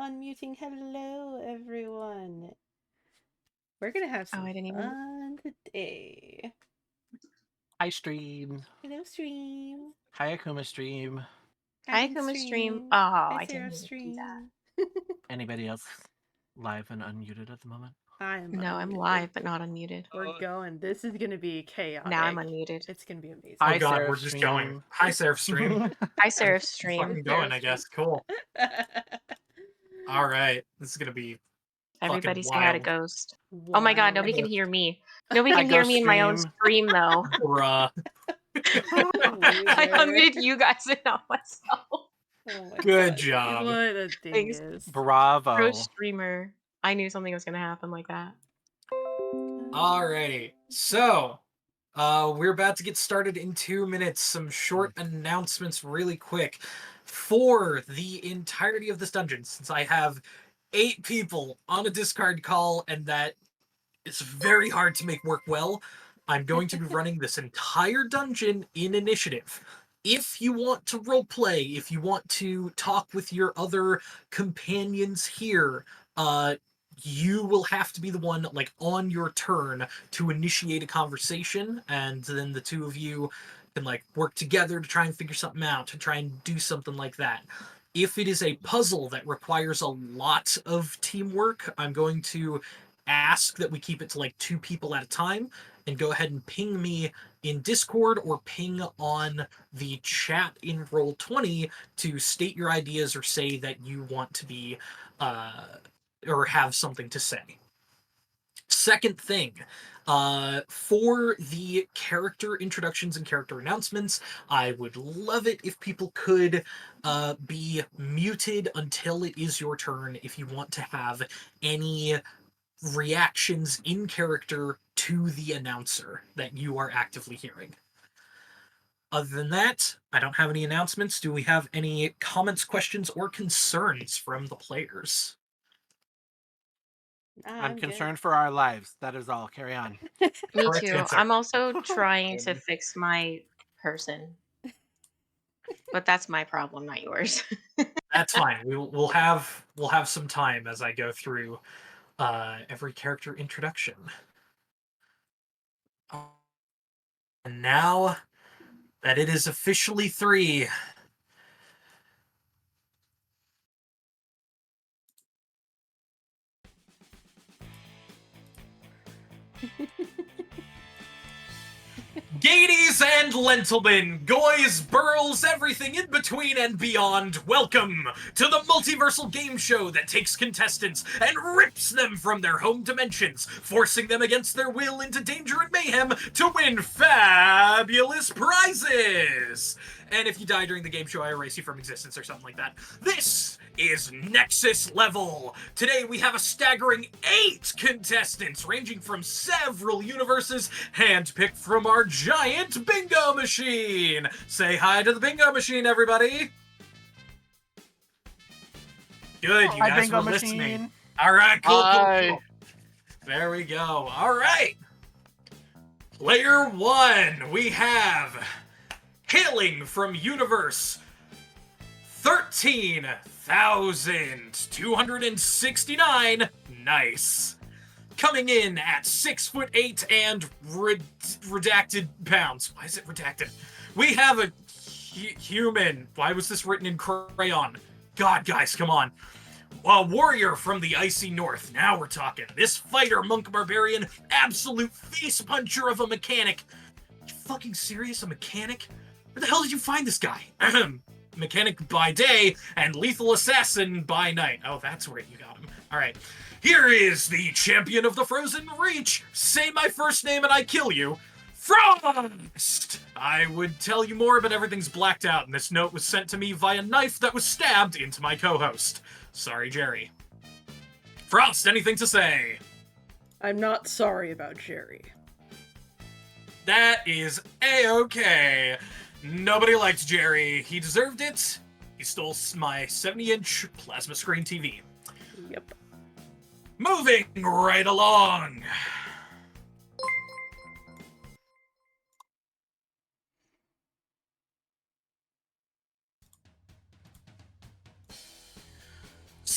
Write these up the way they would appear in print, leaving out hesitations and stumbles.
unmuting. Hello, everyone. We're gonna have some I didn't even. fun today. Hi, stream. Hello, stream. Hi, Akuma stream. Hi, Adam Kuma stream. Oh, Hi, I Sarah didn't even do that. stream. Anybody else live and unmuted at the moment? I am No, I'm unmuted. live, but not unmuted. We're going. This is gonna be chaotic. Now I'm unmuted. It's gonna be amazing. Hi, Oh god, Seraph we're just stream. going. Hi, Seraph stream. Hi, Seraph We're stream. fucking going, I Seraph guess. stream. Cool. All right, this is gonna be Everybody say fucking hi to wild. Ghost. Oh my god, nobody can hear me. Nobody Hi, can hear Ghost me in my own stream. stream, though. Bruh. I unmuted you guys and not myself. Oh my Good God. job. What a Thanks. dingus. Bravo. Pro streamer. I knew something was gonna happen like that. Alrighty, so we're about to get started in 2 minutes. Some short announcements, really quick, for the entirety of this dungeon. Since I have 8 people on a Discord call, and that is very hard to make work well, I'm going to be running this entire dungeon in initiative. If you want to roleplay, if you want to talk with your other companions here, you will have to be the one, like, on your turn to initiate a conversation, and then the two of you can, like, work together to try and figure something out, to try and do something like that. If it is a puzzle that requires a lot of teamwork, I'm going to ask that we keep it to, like, 2 people at a time, and go ahead and ping me in Discord or ping on the chat in Roll20 to state your ideas or say that you want to be or have something to say. Second thing, for the character introductions and character announcements, I would love it if people could be muted until it is your turn if you want to have any reactions in character to the announcer that you are actively hearing. Other than that, I don't have any announcements. Do we have any comments, questions, or concerns from the players? I'm good. concerned for our lives. That is all. Carry on. Me Correct too. answer. I'm also trying to fix my person. But that's my problem, not yours. That's fine. We'll have some time as I go through every character introduction. And now that it is officially 3, Gadies and Lentilmen, Goys, Burls, everything in between and beyond, welcome to the multiversal game show that takes contestants and rips them from their home dimensions, forcing them against their will into danger and mayhem to win fabulous prizes! And if you die during the game show, I erase you from existence or something like that. This is Nexus Level. Today we have a staggering 8 contestants ranging from several universes, handpicked from our giant bingo machine. Say hi to the bingo machine, everybody. Good, you Hi, guys bingo were machine. listening. All right, cool. Hi. There we go. All right. Player 1, we have, hailing from universe 13,269. Nice. Coming in at 6'8" and redacted pounds. Why is it redacted? We have a human. Why was this written in crayon? God, guys, come on. A warrior from the icy north. Now we're talking. This fighter, monk barbarian, absolute face puncher of a mechanic. You fucking serious? A mechanic? Where the hell did you find this guy? Mechanic by day and lethal assassin by night. Oh, that's where you got him. All right. Here is the champion of the Frozen Reach. Say my first name and I kill you. Frost! I would tell you more, but everything's blacked out, and this note was sent to me via knife that was stabbed into my co-host. Sorry, Jerry. Frost, anything to say? I'm not sorry about Jerry. That is A-okay. Nobody liked Jerry. He deserved it. He stole my 70-inch plasma screen TV. Yep. Moving right along.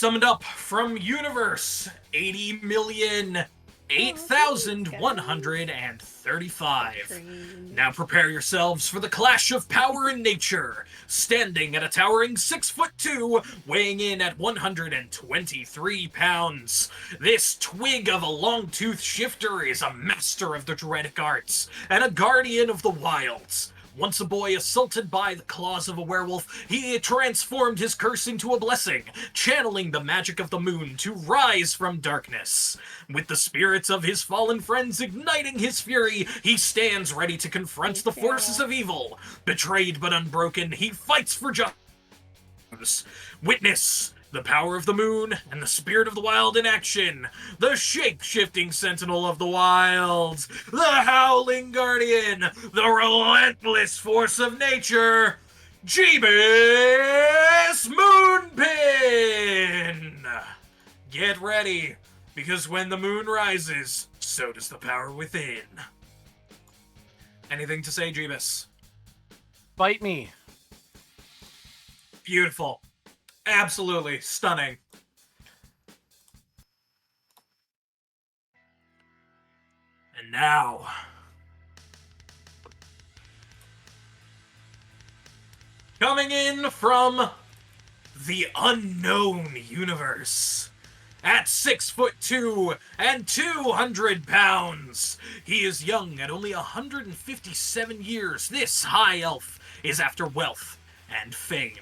Summoned up from universe 80,008,135. Now prepare yourselves for the clash of power and nature. Standing at a towering 6'2", weighing in at 123 pounds. This twig of a long-toothed shifter is a master of the Druidic arts and a guardian of the wilds. Once a boy assaulted by the claws of a werewolf, he transformed his curse into a blessing, channeling the magic of the moon to rise from darkness. With the spirits of his fallen friends igniting his fury, he stands ready to confront the forces of evil. Betrayed but unbroken, he fights for justice. Witness the power of the moon and the spirit of the wild in action. The shape-shifting sentinel of the wilds. The howling guardian. The relentless force of nature. Jeebus Moonpin! Get ready, because when the moon rises, so does the power within. Anything to say, Jeebus? Bite me. Beautiful. Absolutely stunning. And now, coming in from the unknown universe, at 6'2" and 200 pounds, he is young at only 157 years. This high elf is after wealth and fame.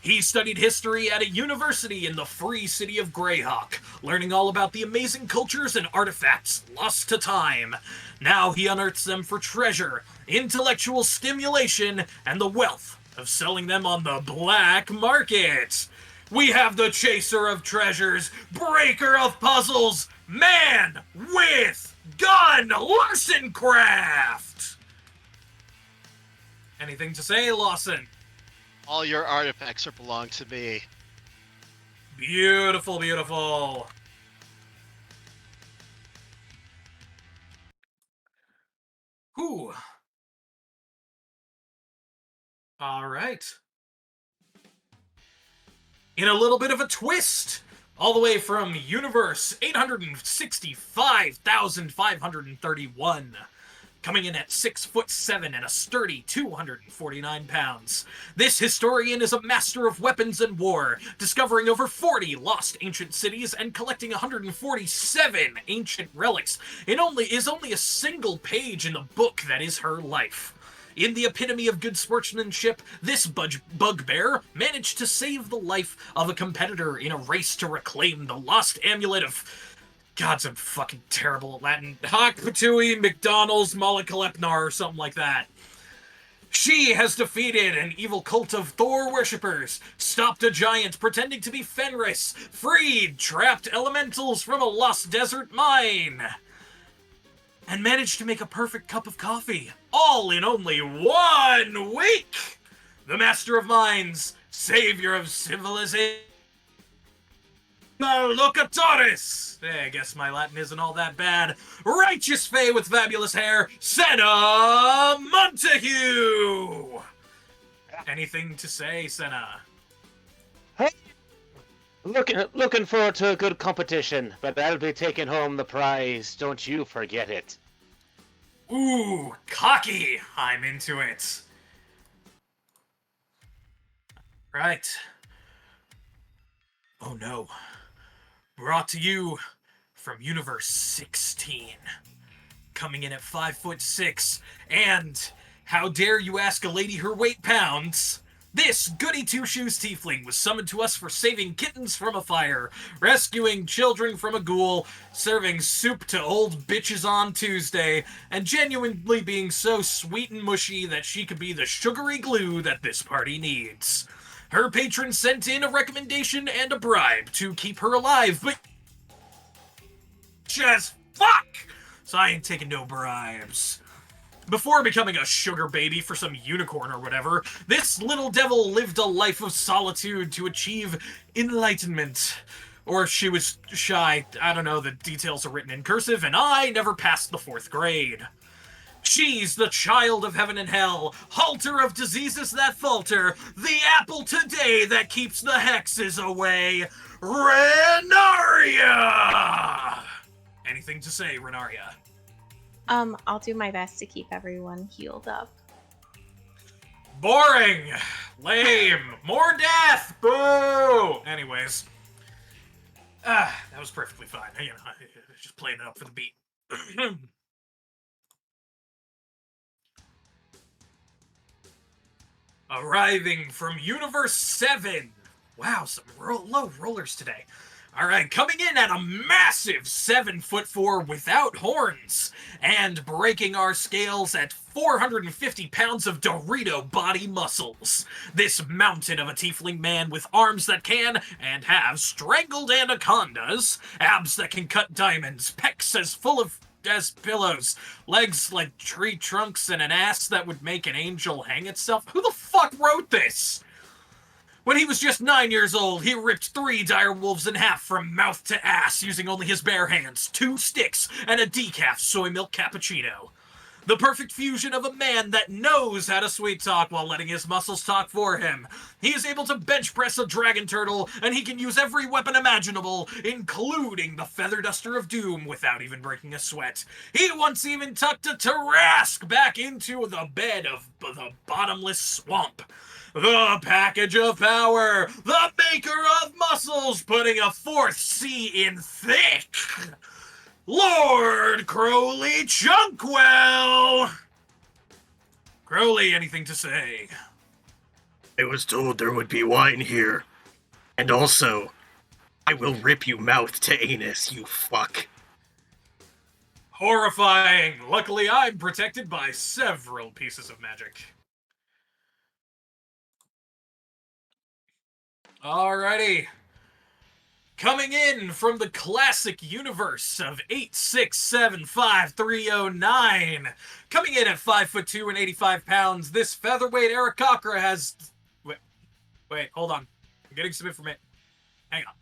He studied history at a university in the free city of Greyhawk, learning all about the amazing cultures and artifacts lost to time. Now he unearths them for treasure, intellectual stimulation, and the wealth of selling them on the black market. We have the chaser of treasures, breaker of puzzles, man with gun, Lawson Craft! Anything to say, Lawson? All your artifacts belong to me. Beautiful, beautiful. Whew. All right. In a little bit of a twist, all the way from Universe 865,531. Coming in at 6'7" and a sturdy 249 pounds. This historian is a master of weapons and war, discovering over 40 lost ancient cities and collecting 147 ancient relics. It is only a single page in the book that is her life. In the epitome of good sportsmanship, this bugbear managed to save the life of a competitor in a race to reclaim the lost amulet of... Gods, I'm fucking terrible at Latin. Hoc Patui McDonald's Molekalepnar or something like that. She has defeated an evil cult of Thor worshippers, stopped a giant pretending to be Fenris, freed trapped elementals from a lost desert mine, and managed to make a perfect cup of coffee, all in only 1 week! The Master of Minds, Savior of Civilization, Locatoris! I guess my Latin isn't all that bad. Righteous Fae with fabulous hair, Senna Montague! Anything to say, Senna? Hey, looking forward to a good competition, but I'll be taking home the prize. Don't you forget it. Ooh, cocky! I'm into it. Right. Oh no. Brought to you from Universe 16. Coming in at 5'6", and how dare you ask a lady her weight pounds? This goody two-shoes tiefling was summoned to us for saving kittens from a fire, rescuing children from a ghoul, serving soup to old bitches on Tuesday, and genuinely being so sweet and mushy that she could be the sugary glue that this party needs. Her patron sent in a recommendation and a bribe to keep her alive, but just fuck! So I ain't taking no bribes. Before becoming a sugar baby for some unicorn or whatever, this little devil lived a life of solitude to achieve enlightenment. Or she was shy, I don't know, the details are written in cursive, and I never passed the 4th grade. She's the child of heaven and hell, halter of diseases that falter, the apple today that keeps the hexes away, Renaria! Anything to say, Renaria? I'll do my best to keep everyone healed up. Boring! Lame! More death! Boo! Anyways. That was perfectly fine. You know, just playing it up for the beat. Arriving from Universe 7. Wow, some low rollers today. All right, coming in at a massive 7'4" without horns, and breaking our scales at 450 pounds of Dorito body muscles. This mountain of a tiefling man with arms that can and have strangled anacondas, abs that can cut diamonds, pecs as full of as pillows, legs like tree trunks, and an ass that would make an angel hang itself. Who the fuck wrote this? When he was just 9 years old, he ripped 3 direwolves in half from mouth to ass using only his bare hands, 2 sticks, and a decaf soy milk cappuccino. The perfect fusion of a man that knows how to sweet talk while letting his muscles talk for him. He is able to bench press a dragon turtle, and he can use every weapon imaginable, including the feather duster of doom, without even breaking a sweat. He once even tucked a Tarrasque back into the bed of the bottomless swamp. The package of power, the maker of muscles, putting a 4th C in thick. Lord Crowley Chunkwell! Crowley, anything to say? I was told there would be wine here. And also, I will rip you mouth to anus, you fuck. Horrifying. Luckily, I'm protected by several pieces of magic. Alrighty. Coming in from the classic universe of 8675309. Coming in at 5'2" and 85 pounds, this featherweight Aarakocra has... Wait, hold on. I'm getting some information. Hang on.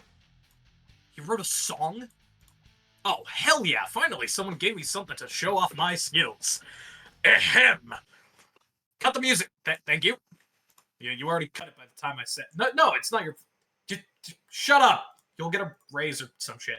He wrote a song? Oh, hell yeah. Finally, someone gave me something to show off my skills. Ahem. Cut the music. Thank you. You already cut it by the time I said... No, it's not your... Just shut up. You'll get a raise or some shit.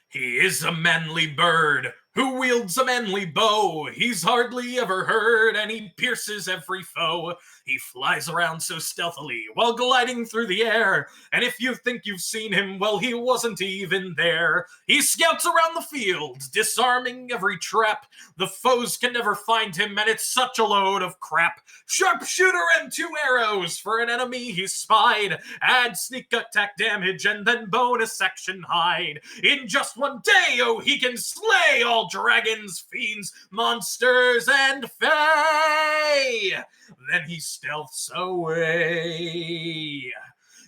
He is a manly bird who wields a manly bow. He's hardly ever heard, and he pierces every foe. He flies around so stealthily while gliding through the air. And if you think you've seen him, well, he wasn't even there. He scouts around the field, disarming every trap. The foes can never find him, and it's such a load of crap. Sharpshooter and 2 arrows for an enemy he spied. Add sneak attack damage and then bonus action hide. In just one day, oh, he can slay all dragons, fiends, monsters, and fae. Then he stealths away.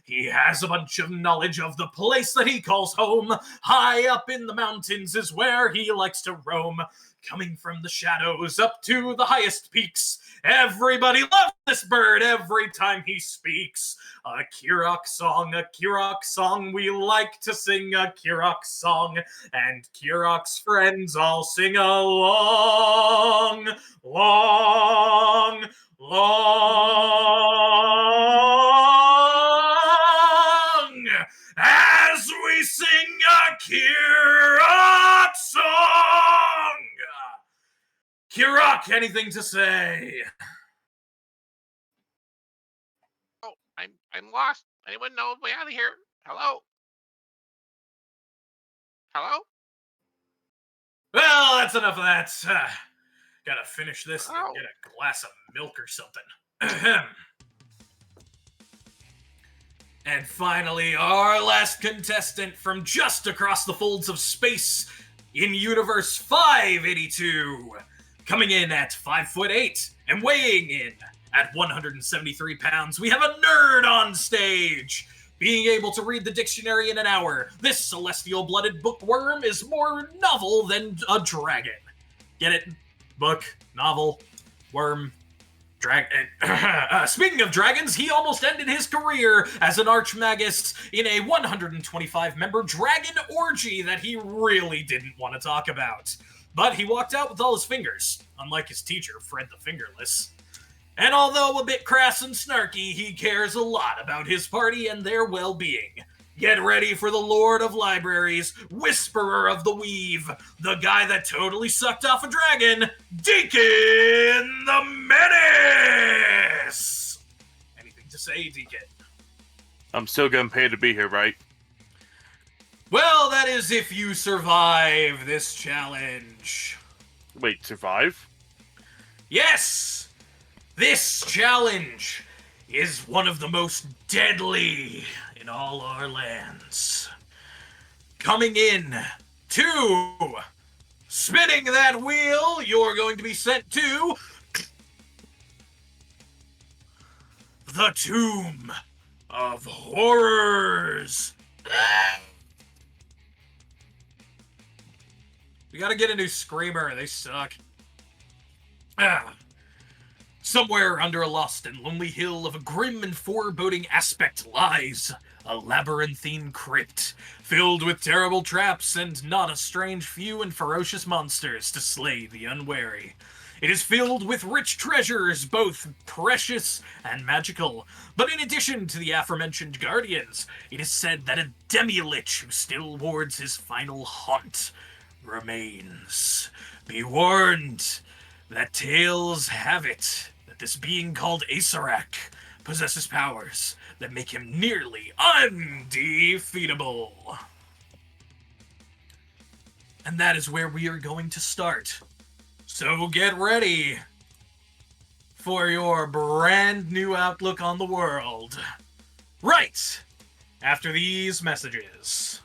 He has a bunch of knowledge of the place that he calls home. High up in the mountains is where he likes to roam. Coming from the shadows up to the highest peaks. Everybody loves this bird every time he speaks. A Kirok song, we like to sing a Kirok song. And Kirok's friends all sing along. Long. As we sing a Kirok song. Kirok, anything to say? Oh, I'm lost. Anyone know a way out of here? Hello? Hello? Well, that's enough of that. Gotta finish this and Oh. get a glass of milk or something. Ahem. And finally, our last contestant from just across the folds of space in Universe 582. Coming in at 5'8" and weighing in at 173 pounds, we have a nerd on stage. Being able to read the dictionary in an hour, this celestial-blooded bookworm is more novel than a dragon. Get it? Book, novel, worm, dragon. Speaking of dragons, he almost ended his career as an archmagus in a 125-member dragon orgy that he really didn't want to talk about. But he walked out with all his fingers, unlike his teacher, Fred the Fingerless. And although a bit crass and snarky, he cares a lot about his party and their well-being. Get ready for the Lord of Libraries, Whisperer of the Weave, the guy that totally sucked off a dragon, Deacon the Menace! Anything to say, Deacon? I'm still getting paid to be here, right? Well, that is if you survive this challenge. Wait, survive? Yes! This challenge is one of the most deadly in all our lands. Coming in, 2, spinning that wheel, you're going to be sent to the Tomb of Horrors. We gotta get a new Screamer, they suck. Somewhere under a lost and lonely hill of a grim and foreboding aspect lies a labyrinthine crypt, filled with terrible traps and not a strange few and ferocious monsters to slay the unwary. It is filled with rich treasures, both precious and magical. But in addition to the aforementioned guardians, it is said that a demi-lich who still wards his final haunt remains. Be warned that tales have it that this being called Acerak possesses powers that make him nearly undefeatable. And that is where we are going to start. So get ready for your brand new outlook on the world. Right after these messages.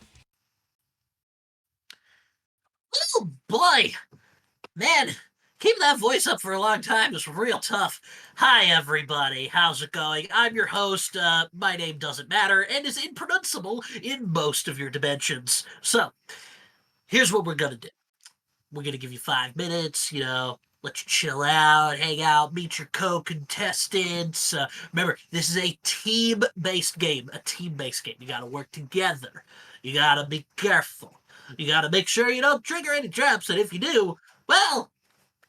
Oh boy, man, keeping that voice up for a long time is real tough. Hi everybody, how's it going? I'm your host, my name doesn't matter, and is impronounceable in most of your dimensions. So, here's what we're gonna do. We're gonna give you 5 minutes, let you chill out, hang out, meet your co-contestants. Remember, this is a team-based game, You gotta work together. You gotta be careful. You gotta make sure you don't trigger any traps, and if you do, well,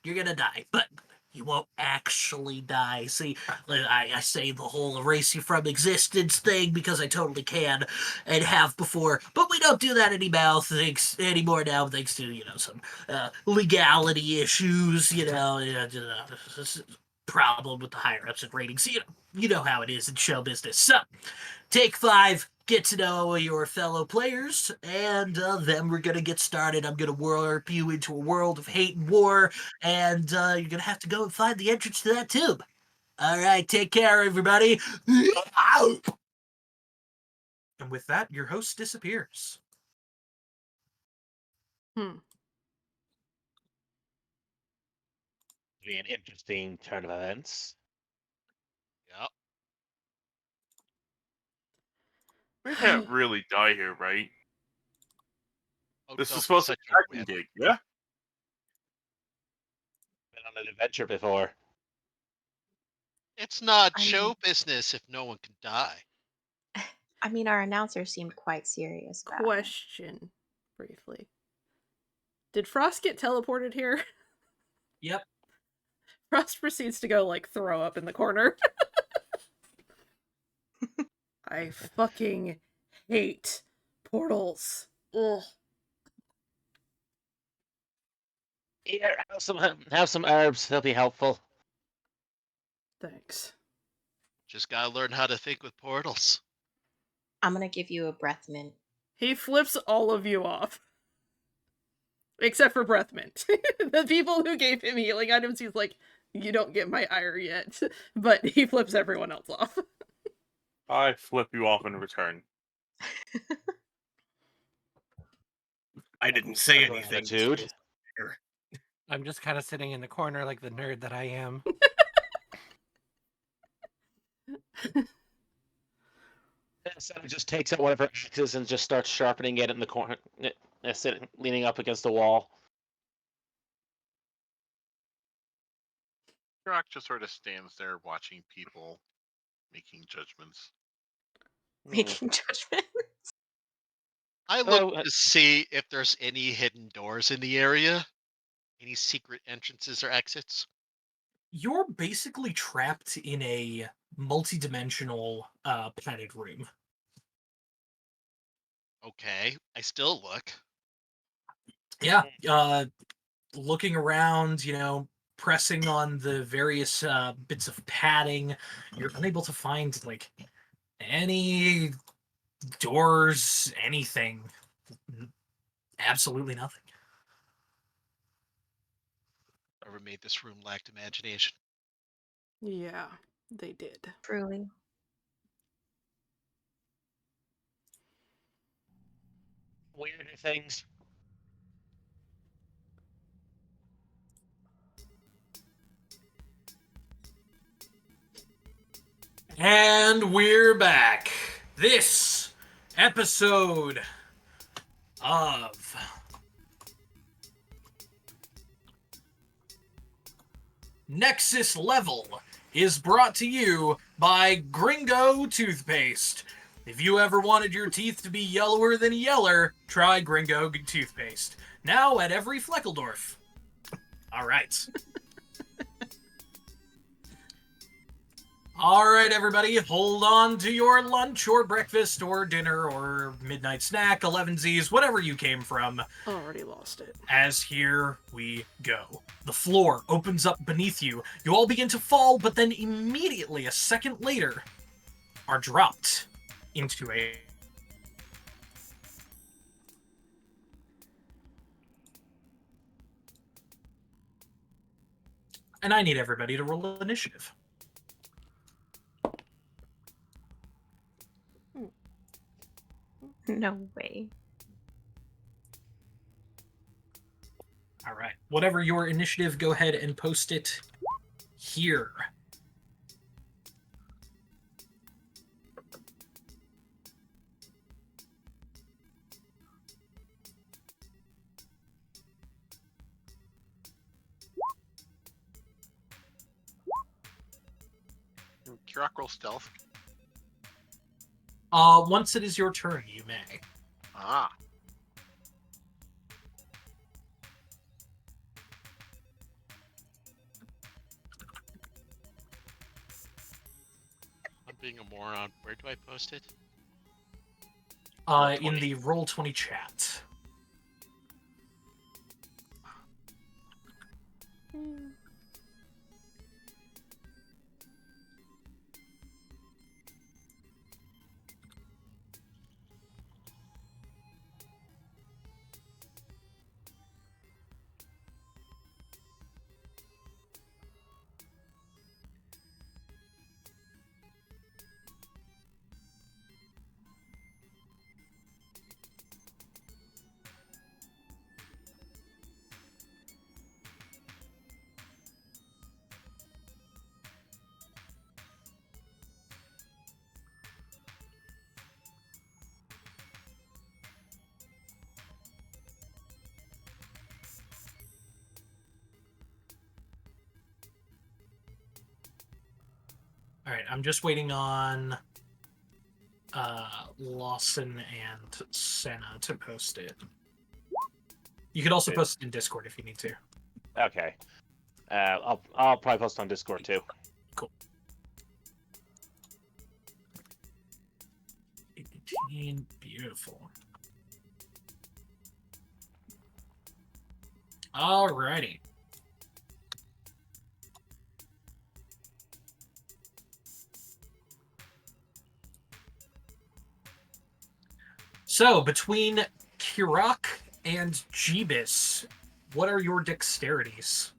you're gonna die. But you won't actually die. See, I say the whole erase you from existence thing because I totally can and have before, but we don't do that anymore now thanks to, some legality issues, problem with the higher-ups and ratings. You know how it is in show business. So, take 5. Get to know your fellow players, and then we're going to get started. I'm going to warp you into a world of hate and war, and you're going to have to go and find the entrance to that tube. All right, take care, everybody. And with that, your host disappears. Be an interesting turn of events. Yep. We can't really die here, right? Oh, This don't is supposed to such be a a tracking wimp. gig, yeah? Been on an adventure before. It's not I show mean- business if no one can die. I mean, our announcer seemed quite serious about it. Question, briefly. Did Frost get teleported here? Yep. Frost proceeds to go, throw up in the corner. I fucking hate portals. Ugh. Here, have some herbs. They'll be helpful. Thanks. Just gotta learn how to think with portals. I'm gonna give you a breath mint. He flips all of you off. Except for Breath Mint. The people who gave him healing items, he's like, you don't get my ire yet. But he flips everyone else off. I flip you off in return. I didn't say Have anything. gratitude. I'm just kind of sitting in the corner like the nerd that I am. Santa just takes out one of her axes and just starts sharpening it in the corner, sitting, leaning up against the wall. Rock just sort of stands there watching people making judgments. Making judgment. I look Oh, to see if there's any hidden doors in the area. Any secret entrances or exits? You're basically trapped in a multi-dimensional padded room. Okay, I still look. Yeah, looking around, pressing on the various bits of padding, you're unable to find like any doors, anything. Absolutely nothing. Whoever made this room lacked imagination. Yeah, they did. Truly. Weirder things. And we're back. This episode of Nexus Level is brought to you by Gringo Toothpaste. If you ever wanted your teeth to be yellower than a yeller, try Gringo Toothpaste. Now at every Fleckledorf. All right. All right, everybody, hold on to your lunch or breakfast or dinner or midnight snack, 11Zs, whatever you came from, Already lost it. as here we go. The floor opens up beneath you. You all begin to fall, but then immediately, a second later, are dropped into a... And I need everybody to roll initiative. No way. All right. Whatever your initiative, go ahead and post it here. Can Kirok roll stealth? Once it is your turn, you may. Ah. I'm being a moron. Where do I post it? In the Roll20 chat. All right, I'm just waiting on Lawson and Senna to post it. You could also Okay. post it in Discord if you need to. Okay. I'll probably post on Discord too. Cool. 18, beautiful. Alrighty. So, between Kirok and Jeebus, what are your dexterities?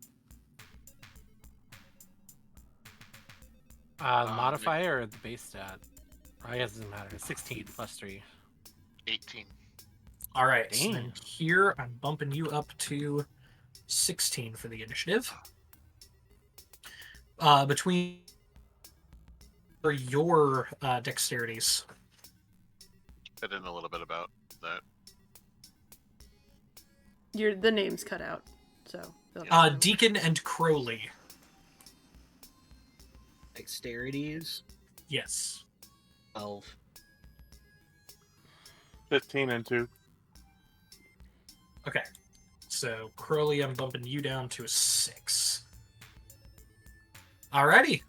The modifier or the base stat? I guess it doesn't matter. 16 plus 3. 18. All right, so Damn. then here I'm bumping you up to 16 for the initiative. Between your dexterities. Said in a little bit about that. The name's cut out, so. Deacon and Crowley. Dexterities, Yes. 12. 15 and 2. Okay. So, Crowley, I'm bumping you down to a 6. Alrighty.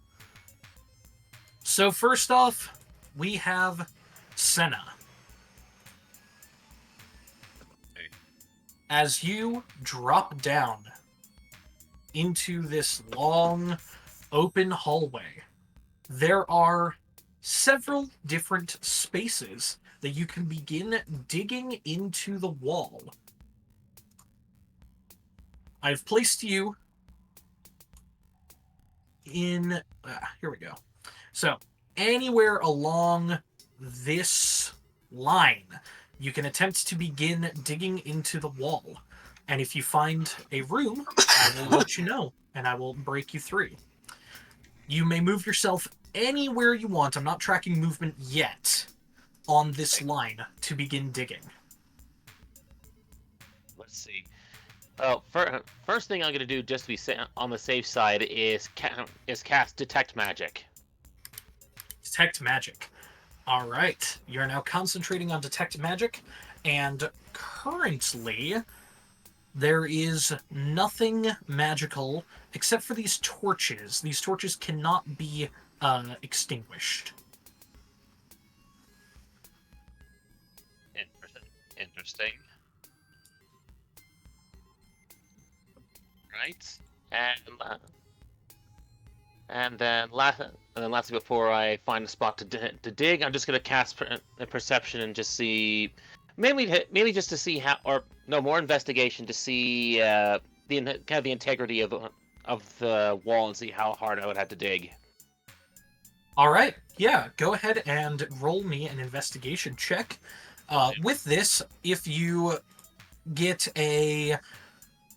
So, first off, we have Senna. As you drop down into this long, open hallway, there are several different spaces that you can begin digging into the wall. I've placed you in... here we go. So, anywhere along this line, you can attempt to begin digging into the wall. And if you find a room, I will let you know, and I will break you through. You may move yourself anywhere you want. I'm not tracking movement yet on this line to begin digging. Let's see. Well, first thing I'm going to do, just to be on the safe side, is cast Detect Magic. Detect Magic. All right. You're now concentrating on Detect Magic, and currently there is nothing magical except for these torches. These torches cannot be extinguished. Interesting. Right. And then lastly, before I find a spot to dig, I'm just going to cast a perception and just see, mainly just to see how, or no, more investigation to see the integrity of the wall and see how hard I would have to dig. All right. Yeah, go ahead and roll me an investigation check. With this, if you get a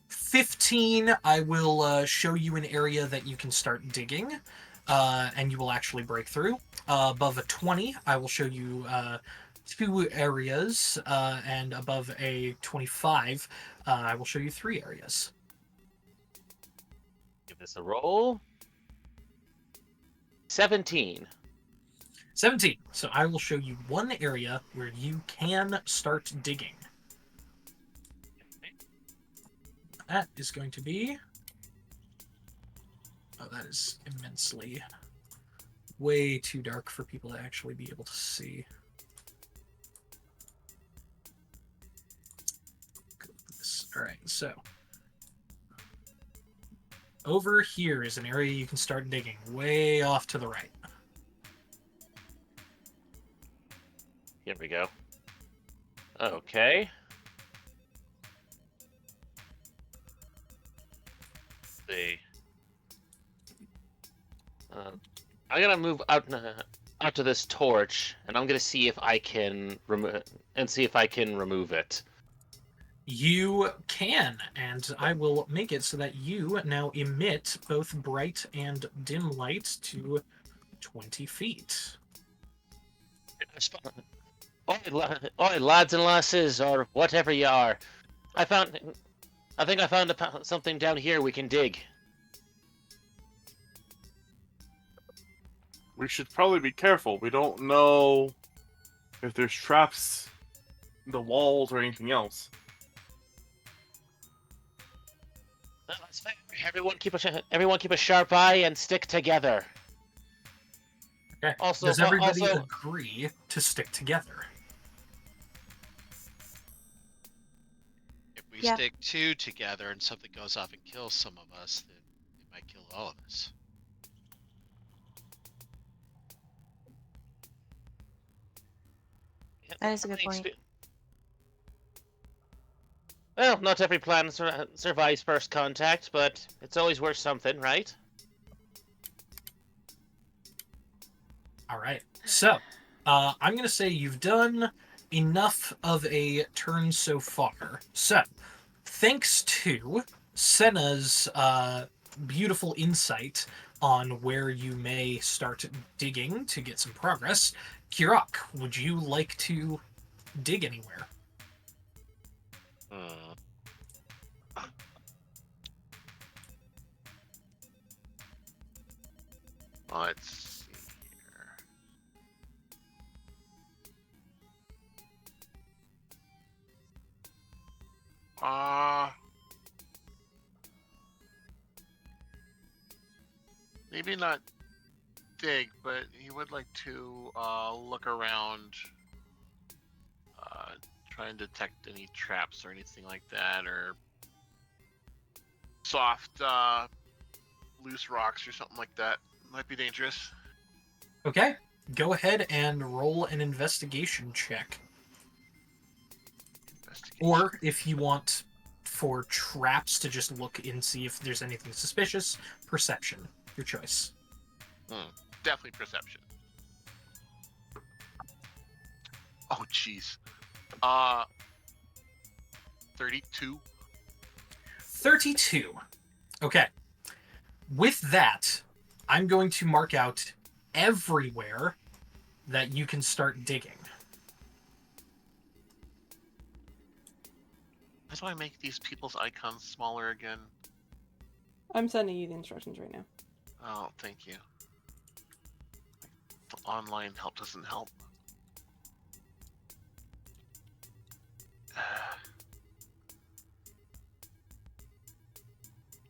15, I will show you an area that you can start digging, and you will actually break through. Above a 20, I will show you 2 areas, and above a 25, I will show you 3 areas. Give this a roll. 17. 17. So I will show you 1 area where you can start digging. That is going to be... Oh, that is immensely... way too dark for people to actually be able to see. Alright, so... over here is an area you can start digging, way off to the right. Here we go. Okay. See. I'm gonna move out to this torch, and I'm gonna see if I can remove it. You can, and I will make it so that you now emit both bright and dim light to 20 feet. Oi, lads and lasses, or whatever you are. I think I found something down here we can dig. We should probably be careful. We don't know if there's traps in the walls or anything else. That's fair. Everyone keep a sharp eye and stick together. Okay. Also, does everybody agree to stick together? If we Yeah. stick 2 together and something goes off and kills some of us, then it might kill all of us. That is a good point. Well, not every plan survives first contact, but it's always worth something, right? All right. So, I'm going to say you've done enough of a turn so far. So, thanks to Senna's beautiful insight on where you may start digging to get some progress, Kirak, would you like to dig anywhere? Let's see here. maybe not dig, but he would like to look around, try and detect any traps or anything like that, or soft, loose rocks or something like that. Might be dangerous. Okay, go ahead and roll an investigation check. Or if you want for traps to just look and see if there's anything suspicious, perception. Your choice. Definitely perception. Oh, jeez. 32. 32. Okay. With that, I'm going to mark out everywhere that you can start digging. How do I make these people's icons smaller again? I'm sending you the instructions right now. Oh, thank you. The online help doesn't help.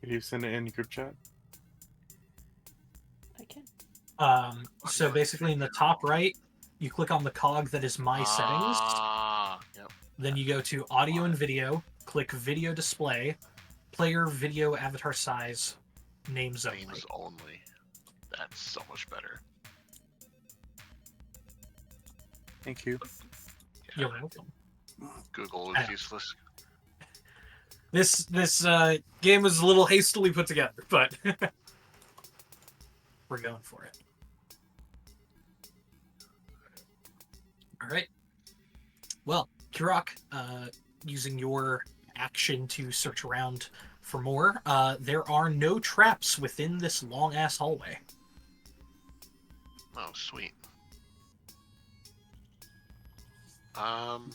Can you send it in group chat? I can. So basically in the top right, you click on the cog that is My Settings. Yep. Then you go to Audio and Video, click Video Display, Player Video Avatar Size, Names Only. Names only. That's so much better. Thank you. You're welcome. Google is useless. This game was a little hastily put together, but we're going for it. All right. Well, Kirok, using your action to search around for more, there are no traps within this long-ass hallway. Oh, sweet. I'm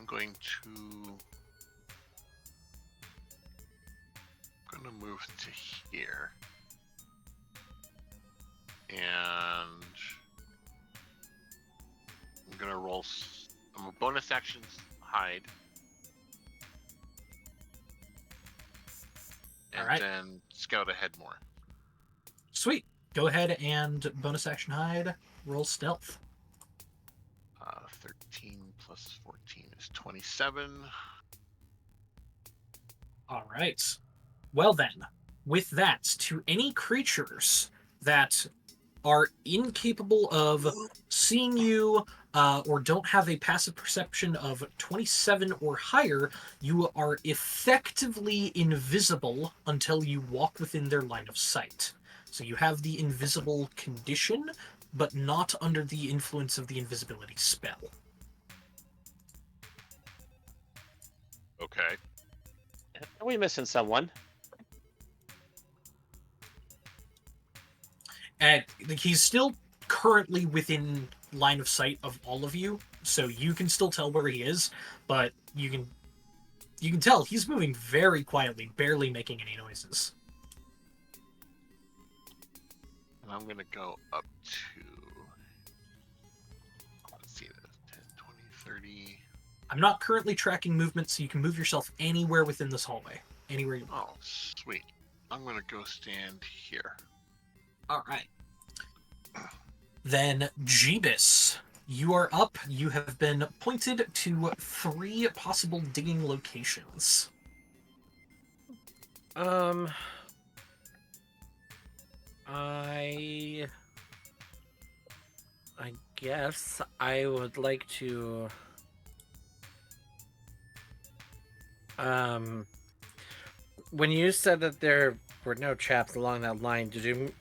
going to move to here. And I'm gonna roll I'm a bonus action hide. And Alright. then scout ahead more. Sweet. Go ahead and bonus action hide, roll stealth. 13 plus 14 is 27. All right. Well then, with that, to any creatures that are incapable of seeing you or don't have a passive perception of 27 or higher, you are effectively invisible until you walk within their line of sight. So you have the invisible condition, but not under the influence of the invisibility spell. Okay. Are we missing someone? And he's still currently within line of sight of all of you, so you can still tell where he is, but you can tell he's moving very quietly, barely making any noises. And I'm gonna go up to, let's see, 10, 20, 30. I'm not currently tracking movement, so you can move yourself anywhere within this hallway. Anywhere you want. Oh, sweet. I'm gonna go stand here. Alright. Then, Jeebus, you are up. You have been pointed to 3 possible digging locations. I guess I would like to when you said that there were no traps along that line, did you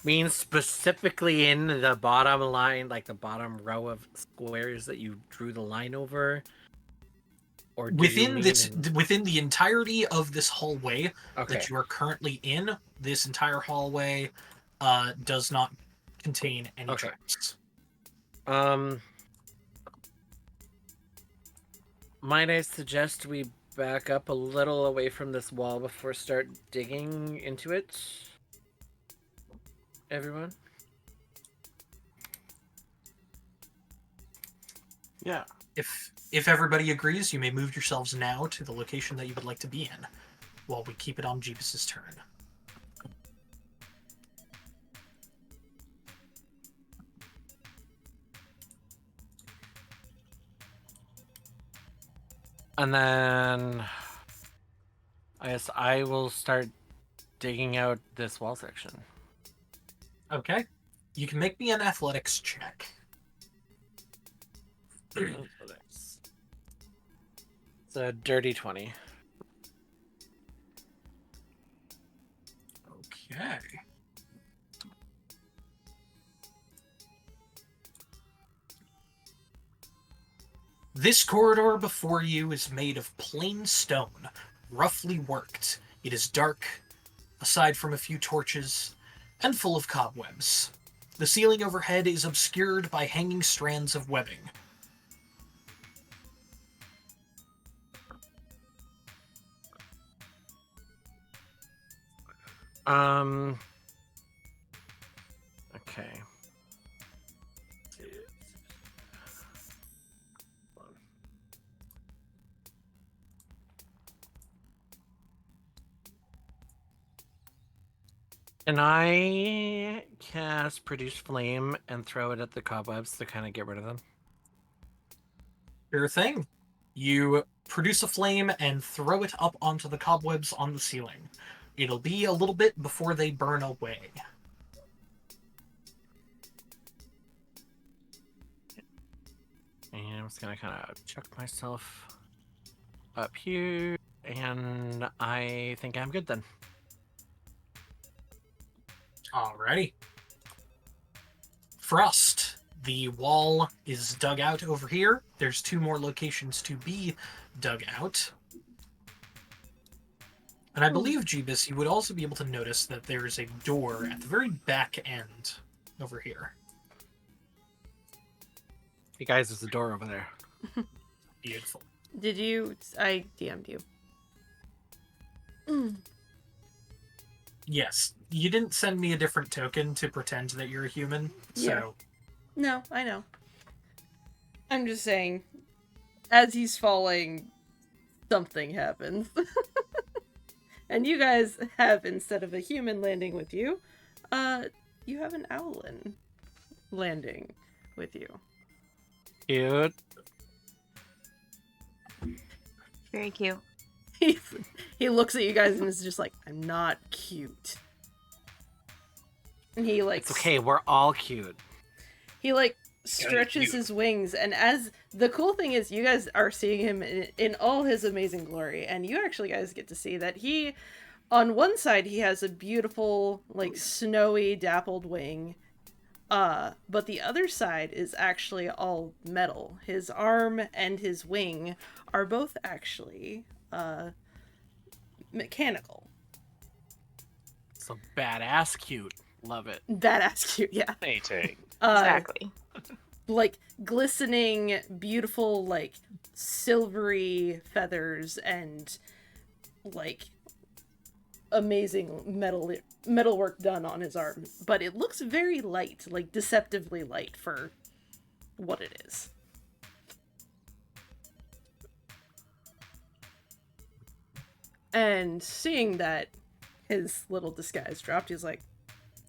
mean specifically in the bottom line, like the bottom row of squares that you drew the line over? Or Within within the entirety of this hallway Okay. that you are currently in, this entire hallway does not contain any Okay. traps. Might I suggest we back up a little away from this wall before start digging into it? Everyone? Yeah. If everybody agrees, you may move yourselves now to the location that you would like to be in. while we keep it on Jeebus's turn. And then I guess I will start digging out this wall section. Okay. You can make me an athletics check. It's a dirty 20. Okay. This corridor before you is made of plain stone, roughly worked. It is dark, aside from a few torches, and full of cobwebs. The ceiling overhead is obscured by hanging strands of webbing. Okay. Can I cast Produce Flame and throw it at the cobwebs to kind of get rid of them? Sure thing. You produce a flame and throw it up onto the cobwebs on the ceiling. It'll be a little bit before they burn away. And I'm just gonna kind of chuck myself up here, and I think I'm good then. Alrighty. Frost. The wall is dug out over here. There's 2 more locations to be dug out. And I believe, Jeebus, you would also be able to notice that there is a door at the very back end over here. Hey guys, there's a door over there. Beautiful. Did you? I DM'd you. Yes. You didn't send me a different token to pretend that you're a human, so... Yeah. No, I know. I'm just saying, as he's falling, something happens. And you guys have, instead of a human landing with you, you have an owlin landing with you. Cute. Very cute. He looks at you guys and is just like, I'm not cute. And he like... It's okay, we're all cute. He like stretches his wings, and as the cool thing is, you guys are seeing him in all his amazing glory, and you actually guys get to see that he, on one side, he has a beautiful like snowy dappled wing, but the other side is actually all metal. His arm and his wing are both actually mechanical. So badass cute. Love it. Badass cute, yeah. Fascinating. Exactly. Like glistening, beautiful, like silvery feathers and like amazing metalwork done on his arm. But it looks very light, like deceptively light for what it is. And seeing that his little disguise dropped, he's like,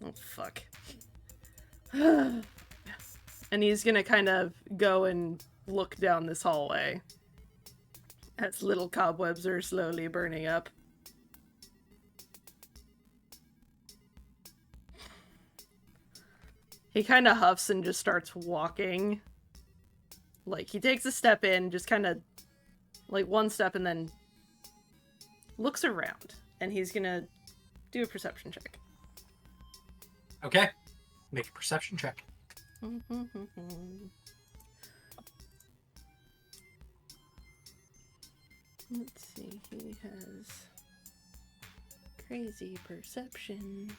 oh fuck. And he's gonna kind of go and look down this hallway as little cobwebs are slowly burning up. He kind of huffs and just starts walking. Like, he takes a step in, just kind of, like, one step, and then looks around. And he's gonna do a perception check. Okay. Make a perception check. Let's see, he has crazy perception.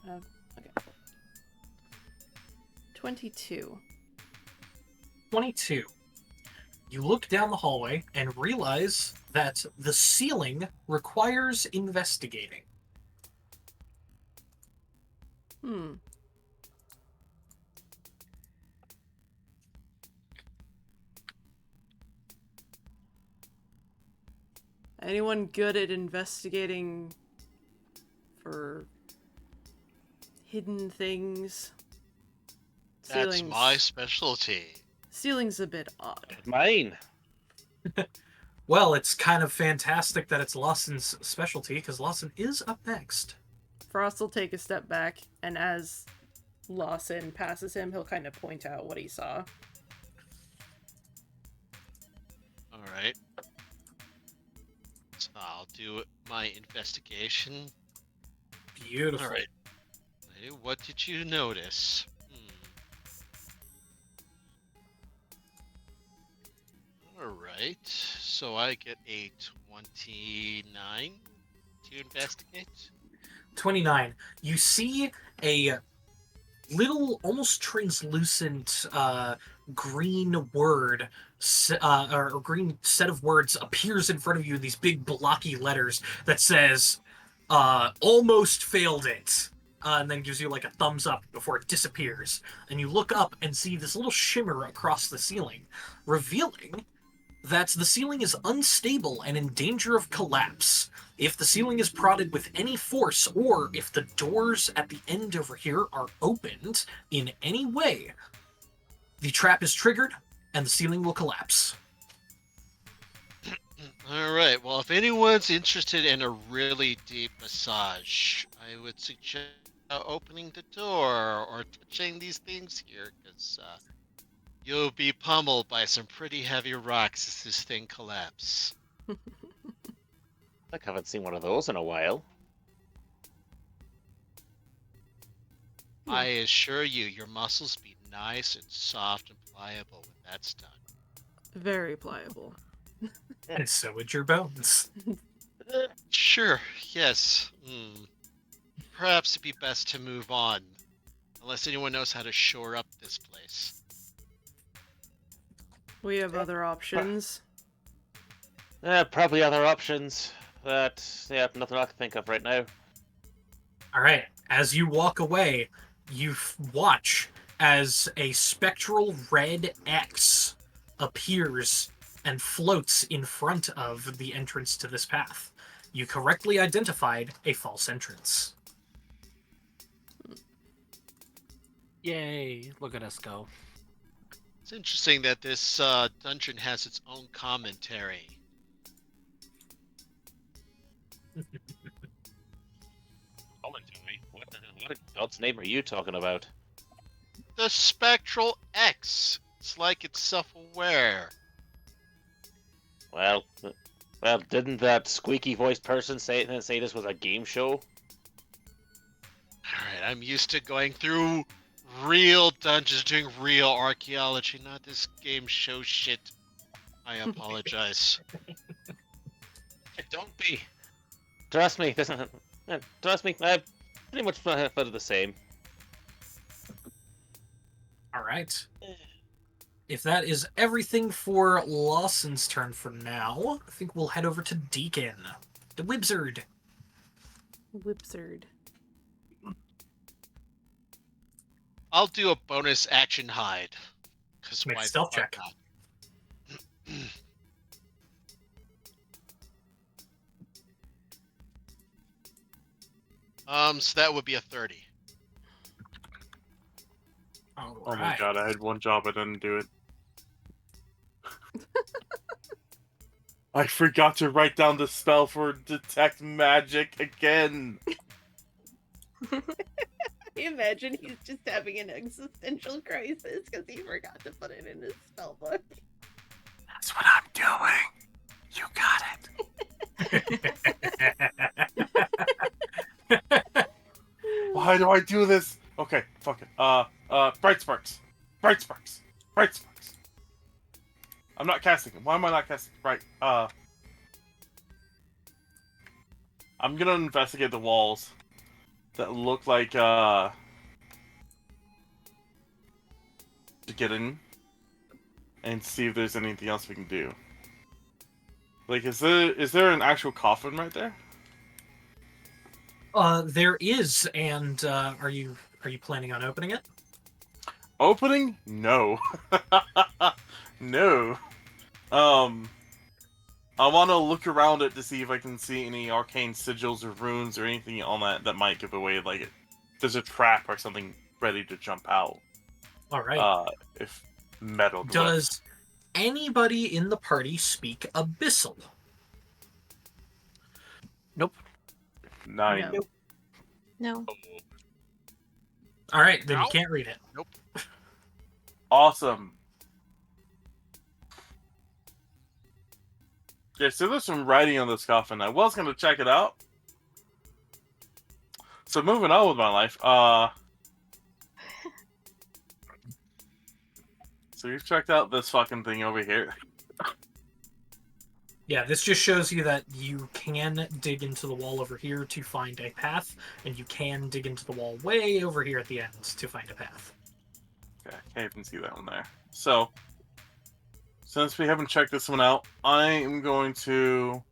Okay. 22. 22. You look down the hallway and realize that the ceiling requires investigating. Anyone good at investigating for hidden things? That's my specialty. Ceiling's a bit odd. Mine. Well, it's kind of fantastic that it's Lawson's specialty, because Lawson is up next. Frost will take a step back, and as Lawson passes him, he'll kind of point out what he saw. Alright. So I'll do my investigation. Beautiful. Alright. Hey, what did you notice? Alright. So I get a 29 to investigate. 29. You see a little, almost translucent green word, or green set of words appears in front of you, these big blocky letters that says, almost failed it. And then gives you like a thumbs up before it disappears. And you look up and see this little shimmer across the ceiling, revealing that the ceiling is unstable and in danger of collapse. If the ceiling is prodded with any force, or if the doors at the end over here are opened in any way, the trap is triggered and the ceiling will collapse. Alright, well, if anyone's interested in a really deep massage, I would suggest opening the door or touching these things here, because you'll be pummeled by some pretty heavy rocks as this thing collapses. I haven't seen one of those in a while. I assure you, your muscles be nice and soft and pliable when that's done. Very pliable. And so would your bones. Sure, yes. Perhaps it'd be best to move on, unless anyone knows how to shore up this place. We have other options. Probably other options. Nothing I can think of right now. All right. As you walk away, you watch as a spectral red X appears and floats in front of the entrance to this path. You correctly identified a false entrance. Yay! Look at us go. It's interesting that this dungeon has its own commentary. Commentary? What in God's name are you talking about? The Spectral X. It's like it's self-aware. Well, didn't that squeaky-voiced person say this was a game show? Alright, I'm used to going through real dungeons, doing real archaeology, not this game show shit. I apologize. Don't be. Trust me, trust me, I pretty much thought of the same. All right. If that is everything for Lawson's turn for now, I think we'll head over to Deacon. The Wizard. Wizard. I'll do a bonus action hide. Make a stealth check. So that would be a 30. All Oh my right. god, I had one job, I didn't do it. I forgot to write down the spell for detect magic again. Imagine he's just having an existential crisis because he forgot to put it in his spellbook. That's what I'm doing. You got it. Why do I do this? Okay, fuck it. Bright Sparks. Bright Sparks. Bright Sparks. I'm not casting it. Why am I not casting? Right. I'm gonna investigate the walls that look like to get in and see if there's anything else we can do. Like, is there an actual coffin right there? There is, and are you planning on opening it? Opening? No. No. I want to look around it to see if I can see any arcane sigils or runes or anything on that might give away, like, there's a trap or something ready to jump out. All right. If meddled with. Does anybody in the party speak Abyssal? Nope. 9. No. No. All right, then No. you can't read it. Nope. Awesome. Okay, so there's some writing on this coffin. I was going to check it out. So moving on with my life. So you've checked out this fucking thing over here. Yeah, this just shows you that you can dig into the wall over here to find a path, and you can dig into the wall way over here at the ends to find a path. Okay, I can't even see that one there. So, since we haven't checked this one out, I am going to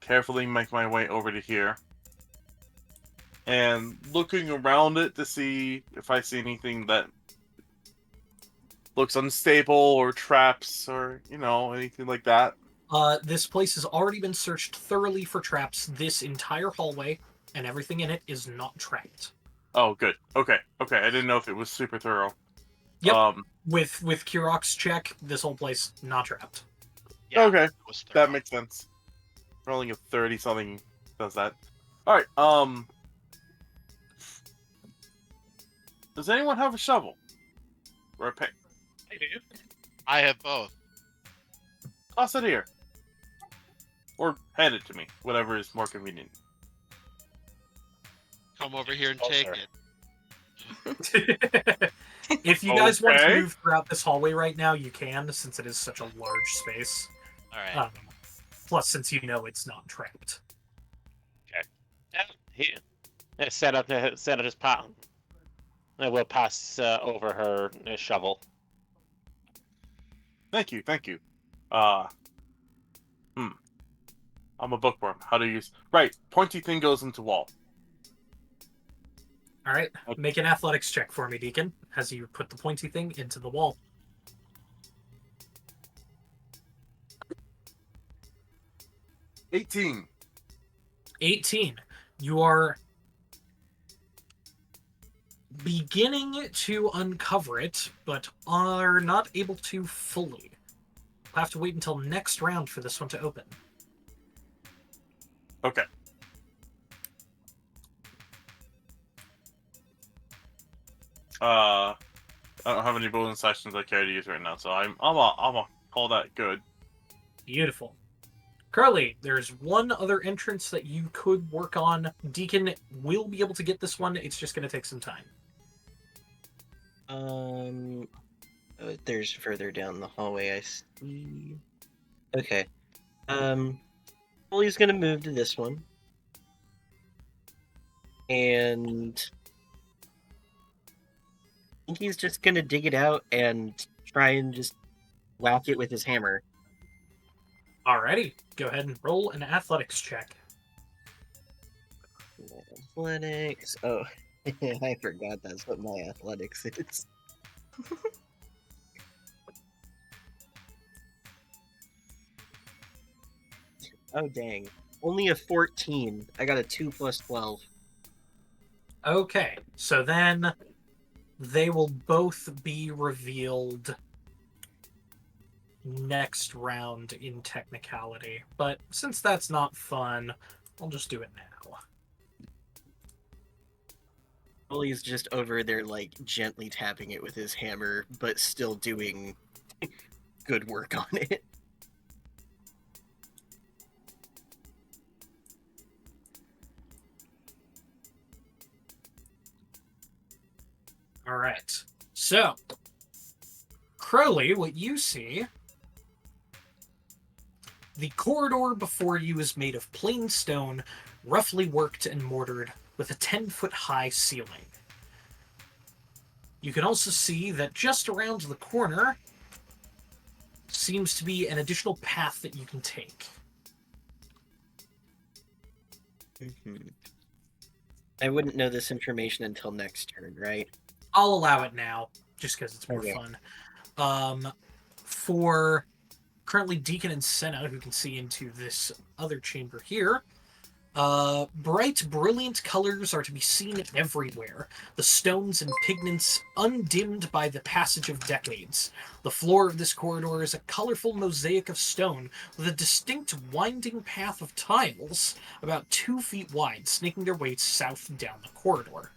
carefully make my way over to here. And looking around it to see if I see anything that looks unstable or traps or, anything like that. This place has already been searched thoroughly for traps. This entire hallway and everything in it is not trapped. Oh, good. Okay. I didn't know if it was super thorough. Yep. With Kurok's check, this whole place not trapped. Yeah, Okay, it was that thorough. makes sense. Rolling a 30-something does that. Alright, does anyone have a shovel? Or a pick? I do. I have both. Toss it here. Or hand it to me. Whatever is more convenient. Come over here and Oh, take sorry. it. If you guys want to Okay. move throughout this hallway right now, you can, since it is such a large space. All right. Plus, since you know it's not trapped. Set up his pot. I will pass over her shovel. Thank you. I'm a bookworm. How do you use... Right, pointy thing goes into wall. All right, Okay. make an athletics check for me, Deacon, as you put the pointy thing into the wall. 18. 18. You are beginning to uncover it, but are not able to fully. We'll have to wait until next round for this one to open. Okay. I don't have any bonus actions I care to use right now, so I'm gonna call that good. Beautiful. Carly, there's one other entrance that you could work on. Deacon will be able to get this one. It's just going to take some time. There's further down the hallway, I see. Okay. He's gonna move to this one. And I think he's just gonna dig it out and try and just whack it with his hammer. Alrighty, go ahead and roll an athletics check. Athletics. Oh, I forgot that's what my athletics is. Oh, dang. Only a 14. I got a 2 plus 12. Okay, so then they will both be revealed next round in technicality. But since that's not fun, I'll just do it now. He's just over there, like, gently tapping it with his hammer, but still doing good work on it. All right. So, Crowley, what you see, the corridor before you is made of plain stone, roughly worked and mortared, with a 10-foot high ceiling. You can also see that just around the corner seems to be an additional path that you can take. I wouldn't know this information until next turn, right? I'll allow it now, just because it's more Okay. fun. For currently Deacon and Senna, who can see into this other chamber here. Bright, brilliant colors are to be seen everywhere. The stones and pigments undimmed by the passage of decades. The floor of this corridor is a colorful mosaic of stone with a distinct winding path of tiles about 2 feet wide, snaking their way south down the corridor.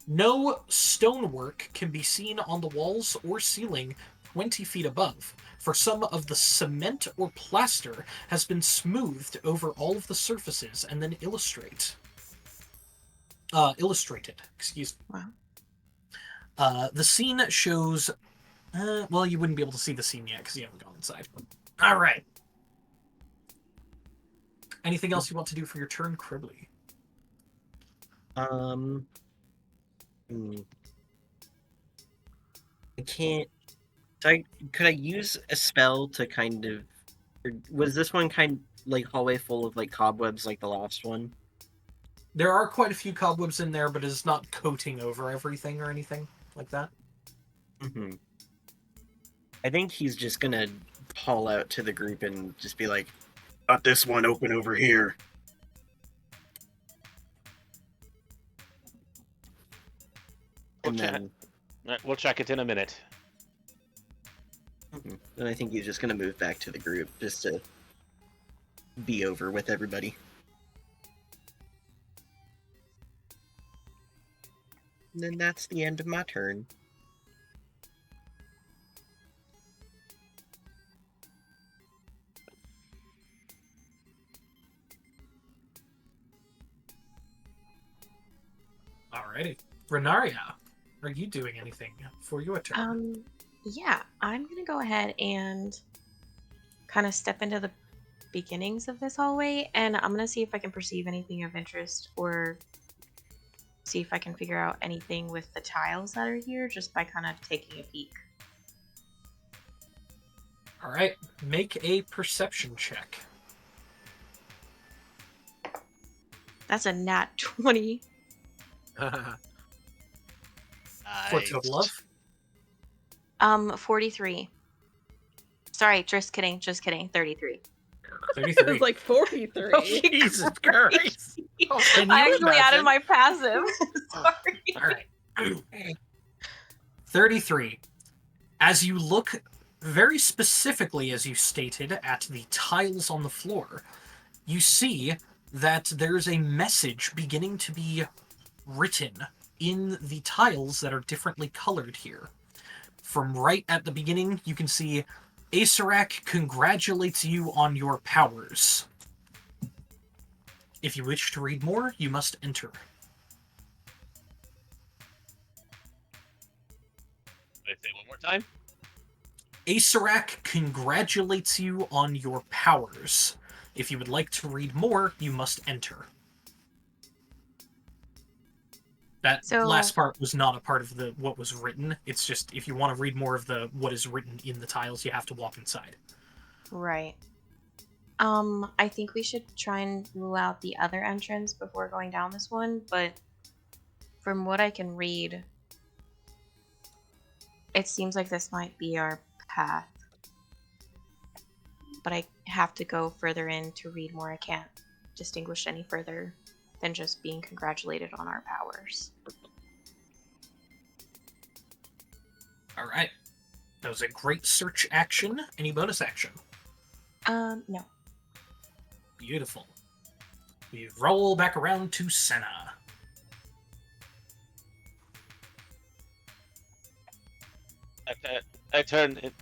No stonework can be seen on the walls or ceiling 20 feet above, for some of the cement or plaster has been smoothed over all of the surfaces and then illustrated. Excuse me. Wow. The scene shows... well, you wouldn't be able to see the scene yet because you haven't gone inside. All right. Anything else you want to do for your turn, Cribbly? I can't. Could I use a spell to kind of? Or was this one like hallway full of like cobwebs like the last one? There are quite a few cobwebs in there, but it's not coating over everything or anything like that. Mm-hmm. I think he's just gonna call out to the group and just be like, "Got this one open over here." We'll check it in a minute. And I think he's just gonna move back to the group just to be over with everybody. And then that's the end of my turn. Alrighty. Renaria, are you doing anything for your turn? Yeah, I'm gonna go ahead and kind of step into the beginnings of this hallway, and I'm gonna see if I can perceive anything of interest or see if I can figure out anything with the tiles that are here just by kind of taking a peek. Alright, make a perception check. That's a nat 20. For total of? 43. Sorry, just kidding, 33. 33. It's like 43. Oh, Jesus Christ. Can I you actually added imagine? my passive. Sorry. Alright. 33. As you look very specifically, as you stated, at the tiles on the floor, you see that there's a message beginning to be written in the tiles that are differently colored here. From right at the beginning, you can see Acerak congratulates you on your powers. If you wish to read more, you must enter. Say one more time. Acerak congratulates you on your powers. If you would like to read more, you must enter. That last part was not a part of the what was written. It's just if you want to read more of the what is written in the tiles, you have to walk inside. Right. I think we should try and rule out the other entrance before going down this one, but from what I can read, it seems like this might be our path. But I have to go further in to read more. I can't distinguish any further than just being congratulated on our powers. Alright. That was a great search action. Any bonus action? No. Beautiful. We roll back around to Senna.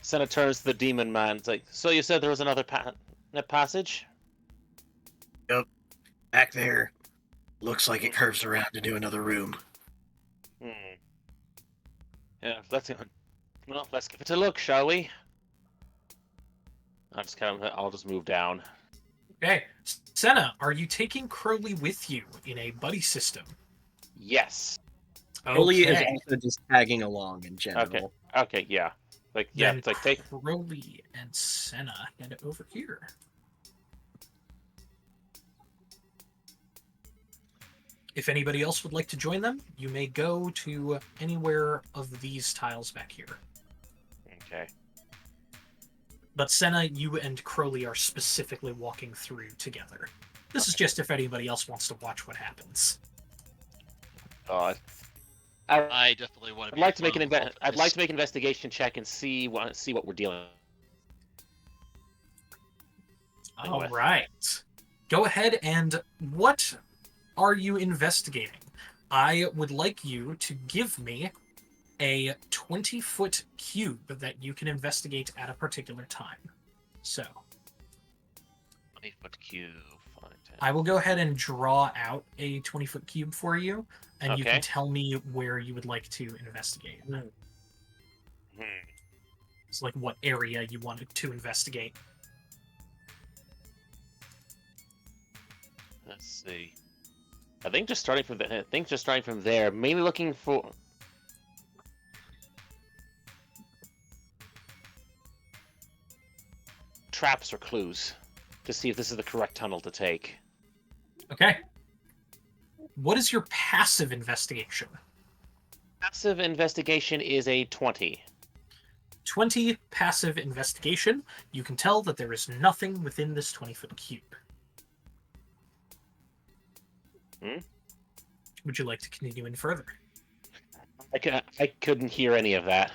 Senna turns to the demon man. It's like, so you said there was another passage? Yep. Back there. Looks like it curves around into another room. Yeah, let's give it a look, shall we? I'll just move down. Okay. Senna, are you taking Crowley with you in a buddy system? Yes. Crowley is Okay. also just tagging along in general. Okay, yeah. Then it's like take Crowley and Senna head over here. If anybody else would like to join them, you may go to anywhere of these tiles back here. Okay. But Senna, you and Crowley are specifically walking through together. This is just if anybody else wants to watch what happens. God. I definitely want to. I'd like to make I'd like to make an investigation check and see what we're dealing with. All right. Go ahead and what are you investigating? I would like you to give me a 20-foot cube that you can investigate at a particular time. So 20-foot cube. I will go ahead and draw out a 20-foot cube for you, and you Okay. can tell me where you would like to investigate. It's like what area you wanted to investigate. Let's see. I think just starting from there, mainly looking for traps or clues to see if this is the correct tunnel to take. Okay. What is your passive investigation? Passive investigation is a 20. 20 passive investigation. You can tell that there is nothing within this 20-foot cube. Would you like to continue in further? I couldn't hear any of that.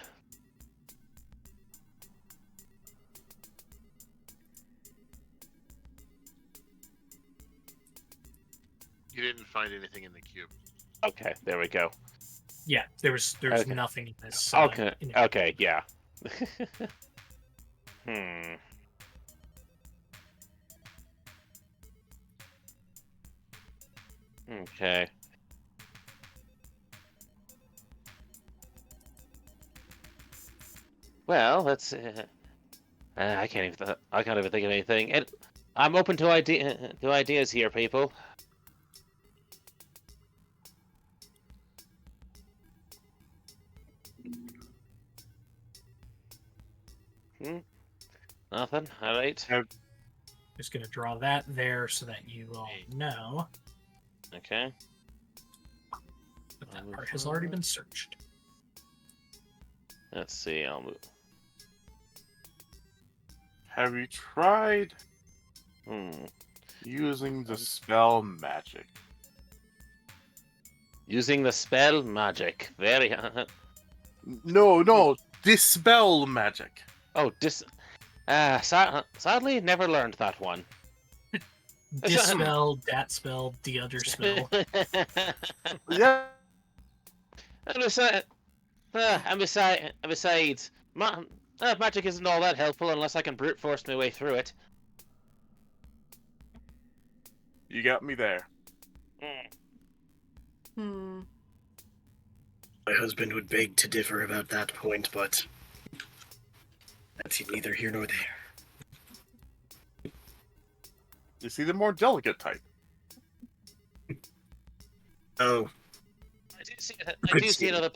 You didn't find anything in the cube. Okay, there we go. Yeah, there's Okay. nothing in this. Okay, in it. okay, yeah. Okay. Well, let's. I can't even think of anything. I'm open to ideas here, people. Nothing. All right. Just gonna draw that there so that you all know Okay. that that part has already been searched. Let's see. I'll move. Have you tried Hmm. using the spell magic? Using the spell magic. Very. No, dispel magic. Oh, sadly, never learned that one. Dispel, dat spell, the other spell. Yeah. And besides, magic isn't all that helpful unless I can brute force my way through it. You got me there. My husband would beg to differ about that point, but that's neither here nor there. You see the more delicate type. Oh, I do see another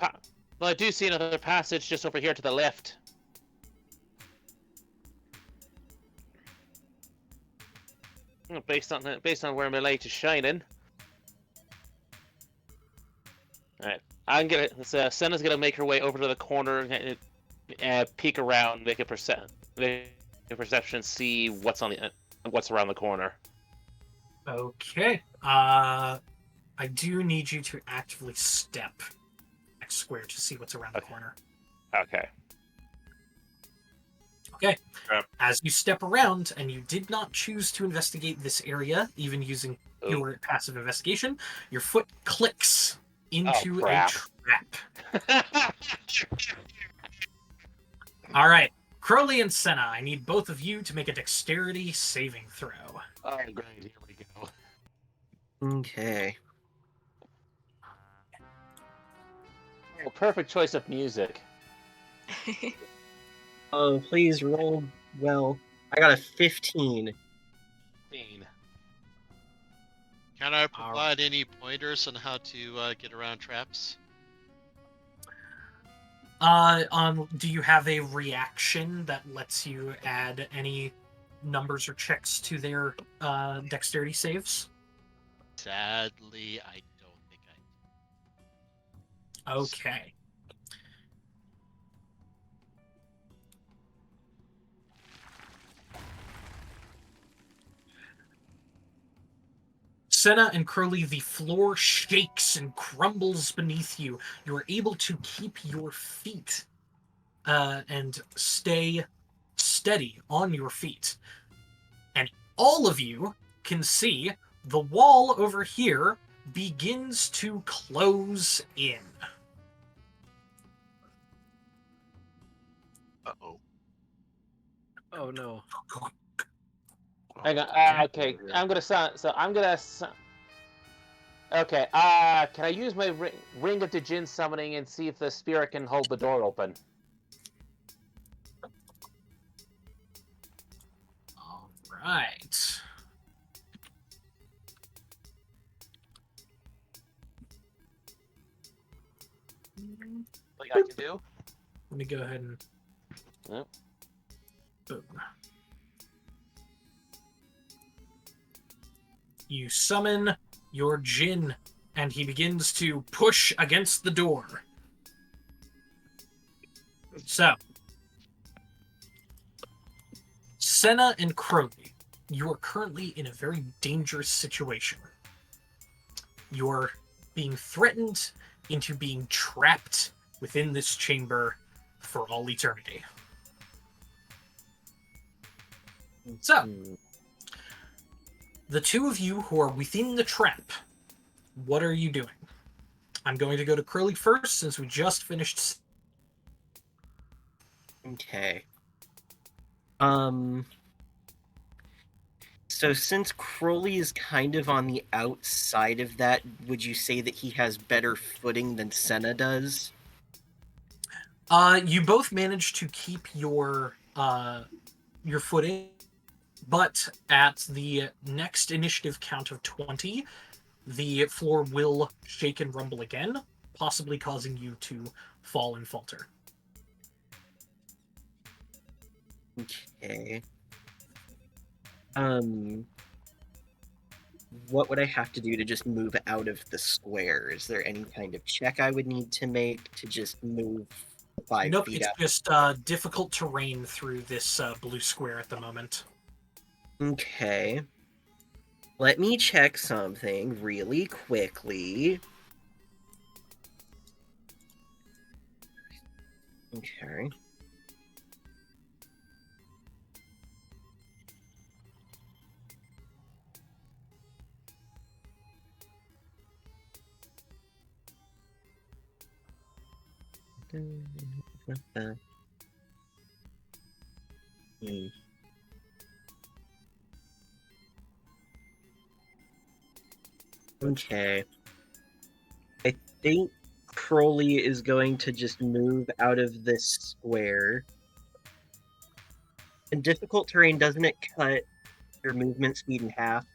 I do see another passage just over here to the left. Based on where my light is shining. Alright, I'm gonna. Senna's gonna make her way over to the corner, peek around, make a perception, see what's around the corner. Okay. I do need you to actively step next square to see what's around the corner. Okay. Okay. Yep. As you step around, and you did not choose to investigate this area, even using your passive investigation, your foot clicks into a trap. All right. Crowley and Senna, I need both of you to make a dexterity saving throw. Oh, great. Here we go. Okay. Oh, perfect choice of music. Oh, please roll well. I got a 15. Can I provide any pointers on how to get around traps? Do you have a reaction that lets you add any numbers or checks to their dexterity saves? Sadly, I don't Okay. Senna and Crowley, the floor shakes and crumbles beneath you. You are able to keep your feet and stay steady on your feet. And all of you can see the wall over here begins to close in. Uh-oh. Oh no. Hang on. Okay, I'm gonna sound. So I'm gonna. Okay. Can I use my ring of Djinn summoning and see if the spirit can hold the door open? All right. Like I can do. Let me go ahead and. Yep. Boom. You summon your Djinn, and he begins to push against the door. So, Senna and Crowley, you are currently in a very dangerous situation. You're being threatened into being trapped within this chamber for all eternity. So, the two of you who are within the trap, what are you doing? I'm going to go to Crowley first since we just finished. Okay. So since Crowley is kind of on the outside of that, would you say that he has better footing than Senna does? You both managed to keep your footing, but at the next initiative count of 20, the floor will shake and rumble again, possibly causing you to fall and falter. Okay. What would I have to do to just move out of the square? Is there any kind of check I would need to make to just move 5 Nope, feet it's out? just difficult terrain through this blue square at the moment. Okay. Let me check something really quickly. Okay. Okay. I think Crowley is going to just move out of this square. And difficult terrain, doesn't it cut your movement speed in half?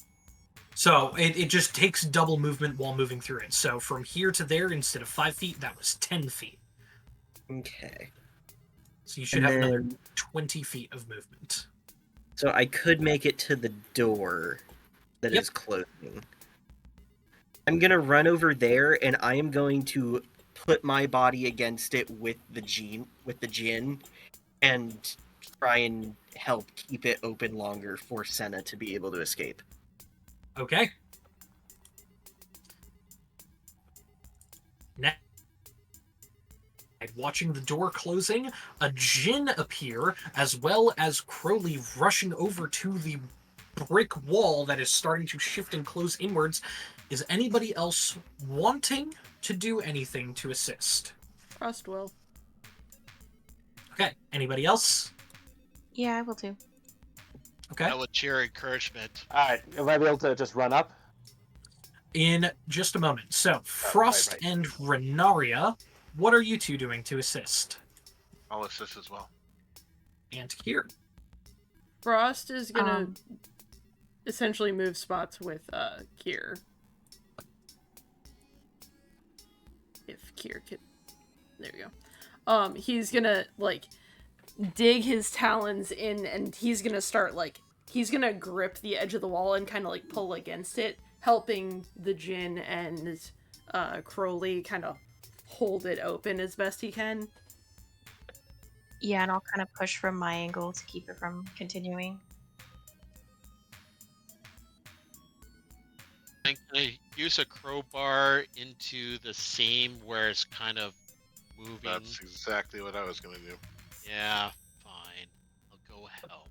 So it just takes double movement while moving through it. So from here to there, instead of 5 feet, that was 10 feet. Okay. So you should have another 20 feet of movement. So I could make it to the door that is closing. I'm gonna run over there, and I am going to put my body against it with the Djinn, and try and help keep it open longer for Senna to be able to escape. Okay. Now, watching the door closing, a Djinn appear, as well as Crowley rushing over to the brick wall that is starting to shift and close inwards. Is anybody else wanting to do anything to assist? Frost will. Okay, anybody else? Yeah, I will too. Okay. I would cheer encouragement. Alright, am I able to just run up? In just a moment. So, Frost and Renaria, what are you two doing to assist? I'll assist as well. And here. Frost is gonna essentially move spots with Kier. If Kier could, there we go. He's gonna like dig his talons in, and he's gonna start he's gonna grip the edge of the wall and kind of pull against it, helping the Djinn and Crowley kind of hold it open as best he can. Yeah, and I'll kind of push from my angle to keep it from continuing. Can I use a crowbar into the seam where it's kind of moving? That's exactly what I was gonna do. Yeah, fine. I'll go help.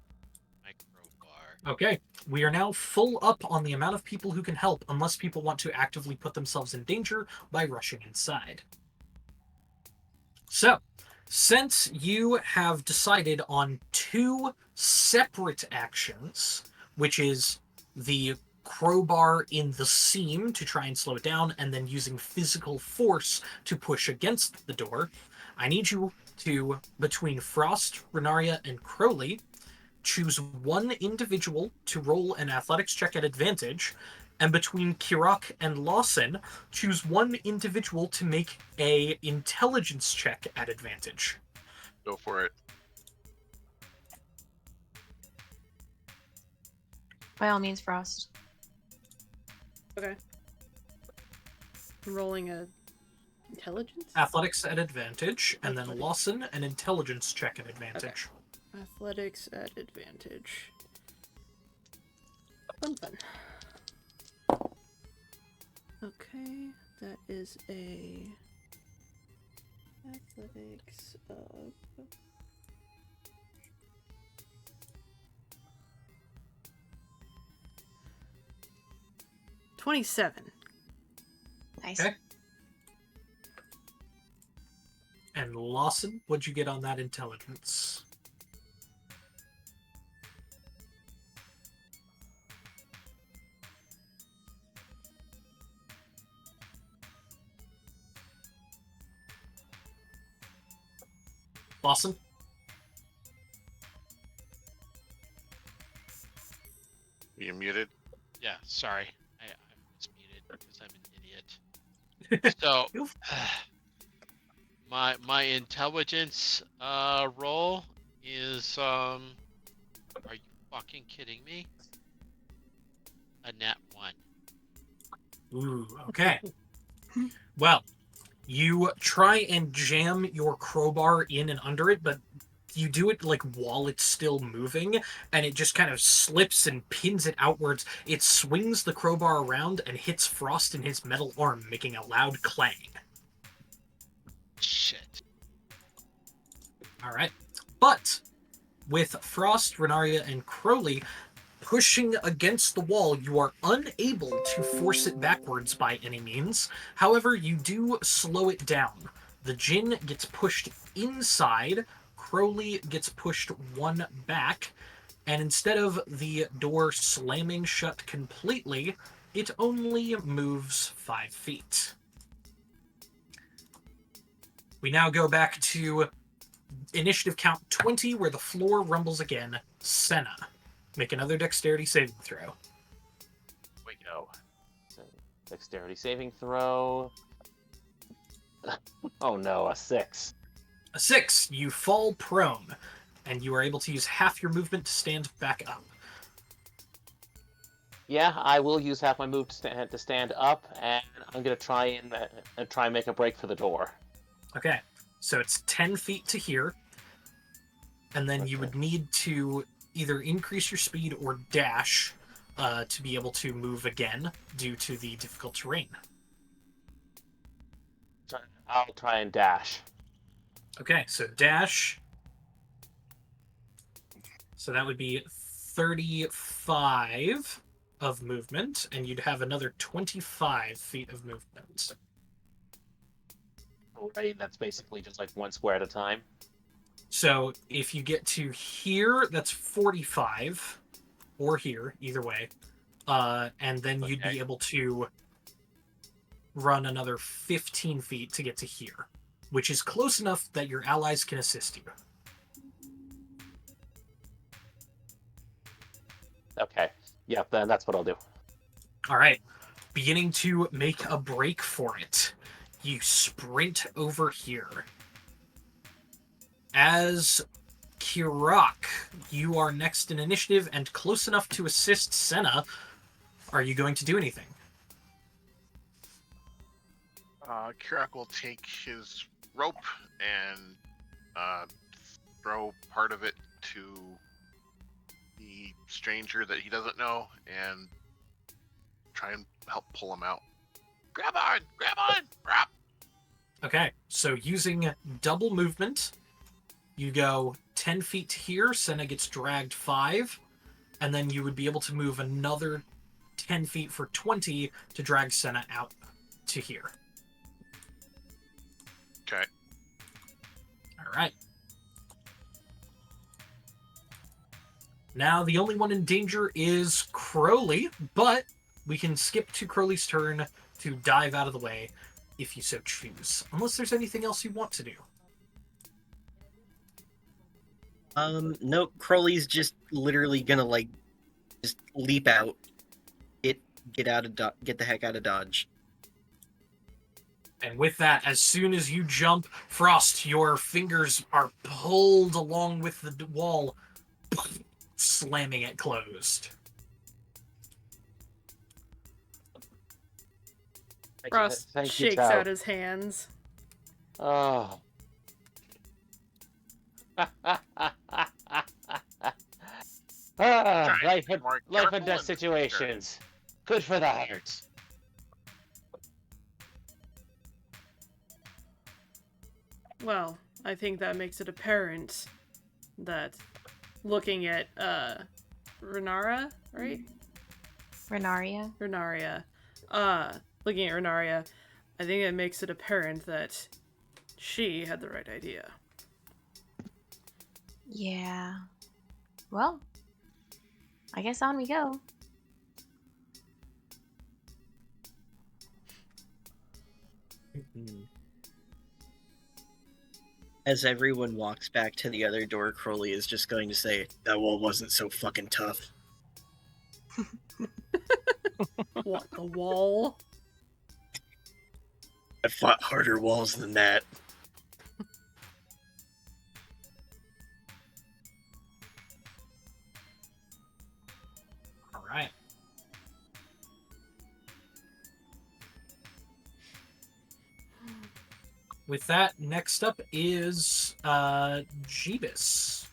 My crowbar. Okay, we are now full up on the amount of people who can help, unless people want to actively put themselves in danger by rushing inside. So, since you have decided on 2 separate actions, which is the crowbar in the seam to try and slow it down, and then using physical force to push against the door, I need you to, between Frost, Renaria, and Crowley, choose one individual to roll an athletics check at advantage, and between Kirak and Lawson, choose one individual to make a intelligence check at advantage. Go for it. By all means, Frost. Okay. I'm rolling a intelligence? Athletics at advantage, and then Lawson, an intelligence check at advantage. Athletics at advantage. Fun. Okay, that is a athletics of 27. Nice. Okay. And Lawson, what'd you get on that intelligence? Lawson? You muted? Yeah, sorry. I was muted because I'm an idiot. So, my intelligence roll is are you fucking kidding me? A nat 1. Ooh, okay. Well, you try and jam your crowbar in and under it, but you do it like while it's still moving, and it just kind of slips and pins it outwards. It swings the crowbar around and hits Frost in his metal arm, making a loud clang. Shit. All right. But with Frost, Renaria, and Crowley pushing against the wall, you are unable to force it backwards by any means. However, you do slow it down. The Djinn gets pushed inside, Crowley gets pushed one back, and instead of the door slamming shut completely, it only moves 5 feet. We now go back to initiative count 20, where the floor rumbles again. Senna, make another dexterity saving throw. We go. So, dexterity saving throw. Oh no, a 6. A 6, you fall prone, and you are able to use half your movement to stand back up. Yeah, I will use half my move to stand up, and I'm gonna try and make a break for the door. Okay, so it's 10 feet to here, and then you would need to either increase your speed or dash to be able to move again due to the difficult terrain. I'll try and dash. Okay, so dash. So that would be 35 of movement, and you'd have another 25 feet of movement. Right, that's basically just like one square at a time. So if you get to here, that's 45, or here, either way. And then you'd be able to run another 15 feet to get to here, which is close enough that your allies can assist you. Okay. Yep, then that's what I'll do. All right. Beginning to make a break for it. You sprint over here. As Kirak, you are next in initiative and close enough to assist Senna. Are you going to do anything? Kirak will take his rope and throw part of it to the stranger that he doesn't know and try and help pull him out. Grab on! Grab on! Grab! Okay, so using double movement, you go 10 feet to here, Senna gets dragged 5, and then you would be able to move another 10 feet for 20 to drag Senna out to here. Okay. All right. Now, the only one in danger is Crowley, but we can skip to Crowley's turn to dive out of the way if you so choose. Unless there's anything else you want to do. Nope. Crowley's just literally gonna just leap out, get the heck out of Dodge. And with that, as soon as you jump, Frost, your fingers are pulled along with the wall, slamming it closed. Frost Thank you, shakes Tao. out his hands. Oh. Life and more death careful in the situations. Good for the heart. Well, I think that makes it apparent that looking at Renara, right? Renaria. Renaria. Looking at Renaria, I think it makes it apparent that she had the right idea. Yeah. Well, I guess on we go. As everyone walks back to the other door, Crowley is just going to say, "That wall wasn't so fucking tough." What, the wall? I fought harder walls than that. All right. With that, next up is Jeebus.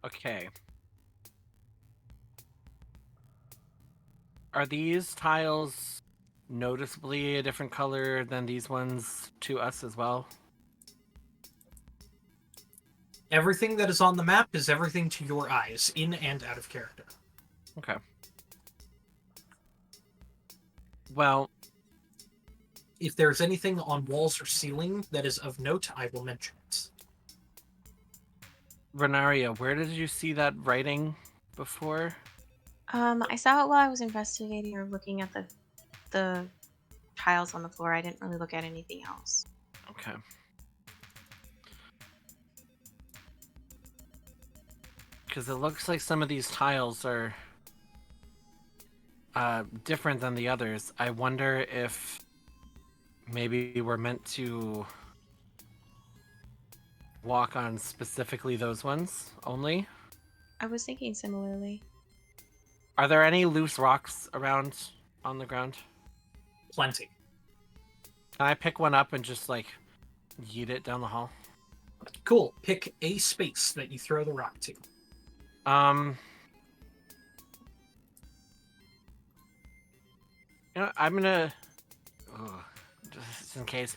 Okay. Are these tiles noticeably a different color than these ones to us as well? Everything that is on the map is everything to your eyes, in and out of character. Okay. Well, If there's anything on walls or ceiling that is of note, I will mention it. Renaria, where did you see that writing before? I saw it while I was investigating or looking at the tiles on the floor. I didn't really look at anything else. Okay. Because it looks like some of these tiles are different than the others. I wonder if maybe we're meant to walk on specifically those ones only. I was thinking similarly. Are there any loose rocks around on the ground? Plenty. Can I pick one up and just like yeet it down the hall? Cool. Pick a space that you throw the rock to. You know, I'm gonna, just in case,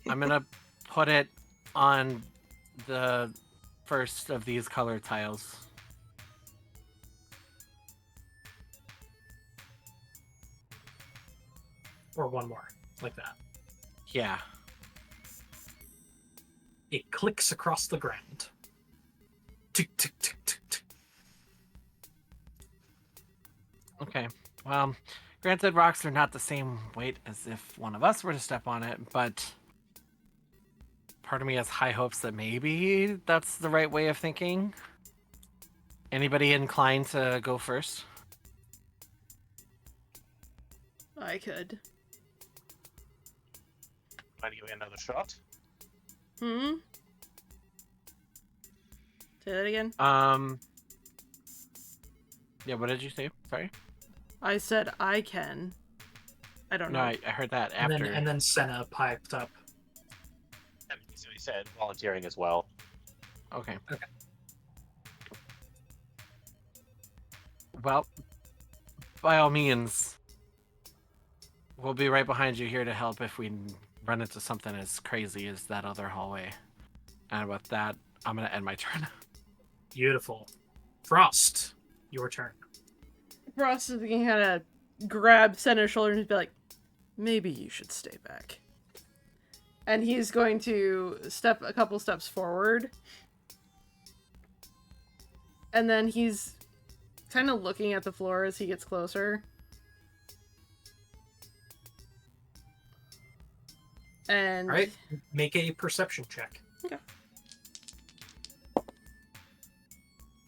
I'm gonna put it on the first of these color tiles. Or one more, like that. Yeah. It clicks across the ground. Tick, tick, tick, tick, tick. Okay. Well, granted, rocks are not the same weight as if one of us were to step on it, but part of me has high hopes that maybe that's the right way of thinking. Anybody inclined to go first? I could. Want to give me another shot? Say that again? Yeah, what did you say? Sorry? I said I can. I don't No, know. I heard that And after. then Senna piped up. So he said volunteering as well. Okay. Okay. Well, by all means, we'll be right behind you here to help if we run into something as crazy as that other hallway. And with that, I'm going to end my turn. Beautiful. Frost, your turn. Frost is going to kind of grab Senna's shoulder and be like, maybe you should stay back. And he's going to step a couple steps forward. And then he's kind of looking at the floor as he gets closer. And... All right, make a perception check. Okay.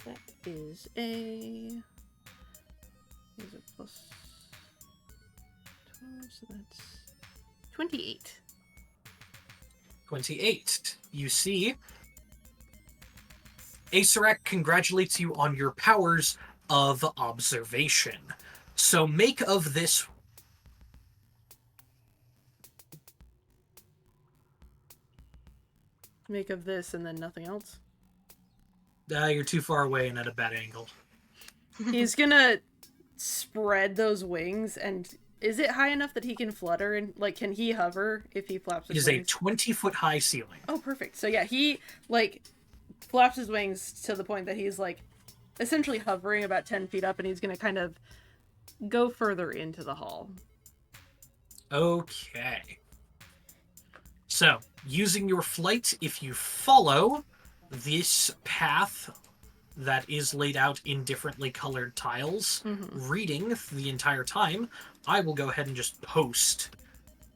That is a... Is it plus 12, so that's 28. 28. You see, Acerak congratulates you on your powers of observation. So make of this... Make of this and then nothing else. you're too far away and at a bad angle. He's gonna spread those wings, and is it high enough that he can flutter? And like, can he hover if he flaps It his is wings? a 20-foot high ceiling. Oh, perfect. So yeah, he like flaps his wings to the point that he's like essentially hovering about 10 feet up, and he's gonna kind of go further into the hall. Okay. So, using your flight, if you follow this path that is laid out in differently colored tiles, reading the entire time, I will go ahead and just post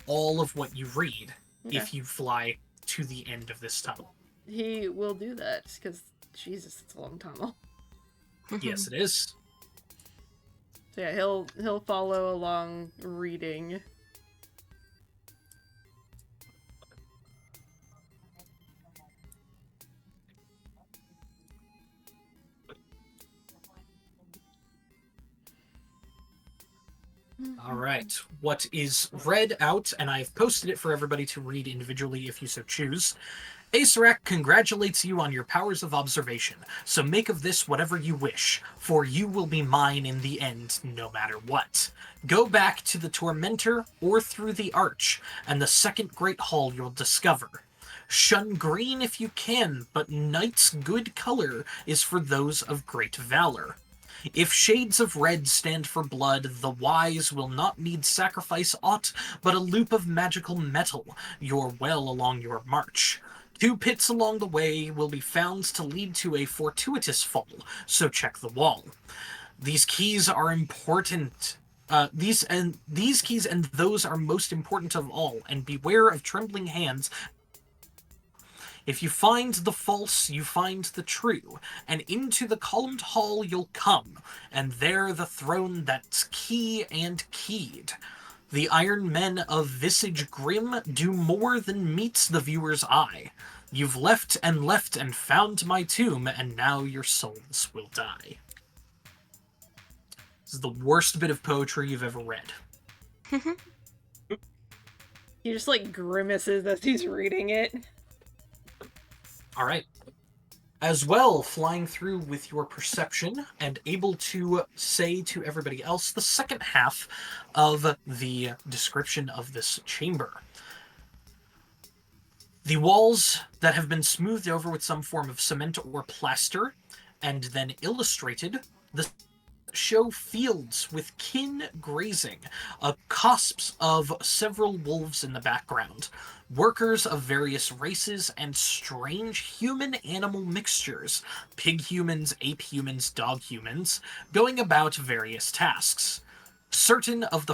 all of what you read if you fly to the end of this tunnel. He will do that, because, Jesus, it's a long tunnel. Yes, it is. So yeah, he'll follow along reading. All right. What is read out, and I've posted it for everybody to read individually if you so choose. Acerak congratulates you on your powers of observation, so make of this whatever you wish, for you will be mine in the end, no matter what. Go back to the Tormentor or through the Arch, and the second Great Hall you'll discover. Shun green if you can, but night's good color is for those of great valor. If shades of red stand for blood, the wise will not need sacrifice aught but a loop of magical metal, you're well along your march. 2 pits along the way will be found to lead to a fortuitous fall, so check the wall. These keys are important. These keys and those are most important of all, and beware of trembling hands. If you find the false, you find the true, and into the columned hall you'll come, and there the throne that's key and keyed. The iron men of visage grim do more than meets the viewer's eye. You've left and found my tomb, and now your souls will die. This is the worst bit of poetry you've ever read. He just like grimaces as he's reading it. All right. As well, flying through with your perception and able to say to everybody else the second half of the description of this chamber. The walls that have been smoothed over with some form of cement or plaster and then illustrated, the show fields with kin grazing, cusps of several wolves in the background, workers of various races, and strange human-animal mixtures, pig humans, ape humans, dog humans, going about various tasks. Certain ones of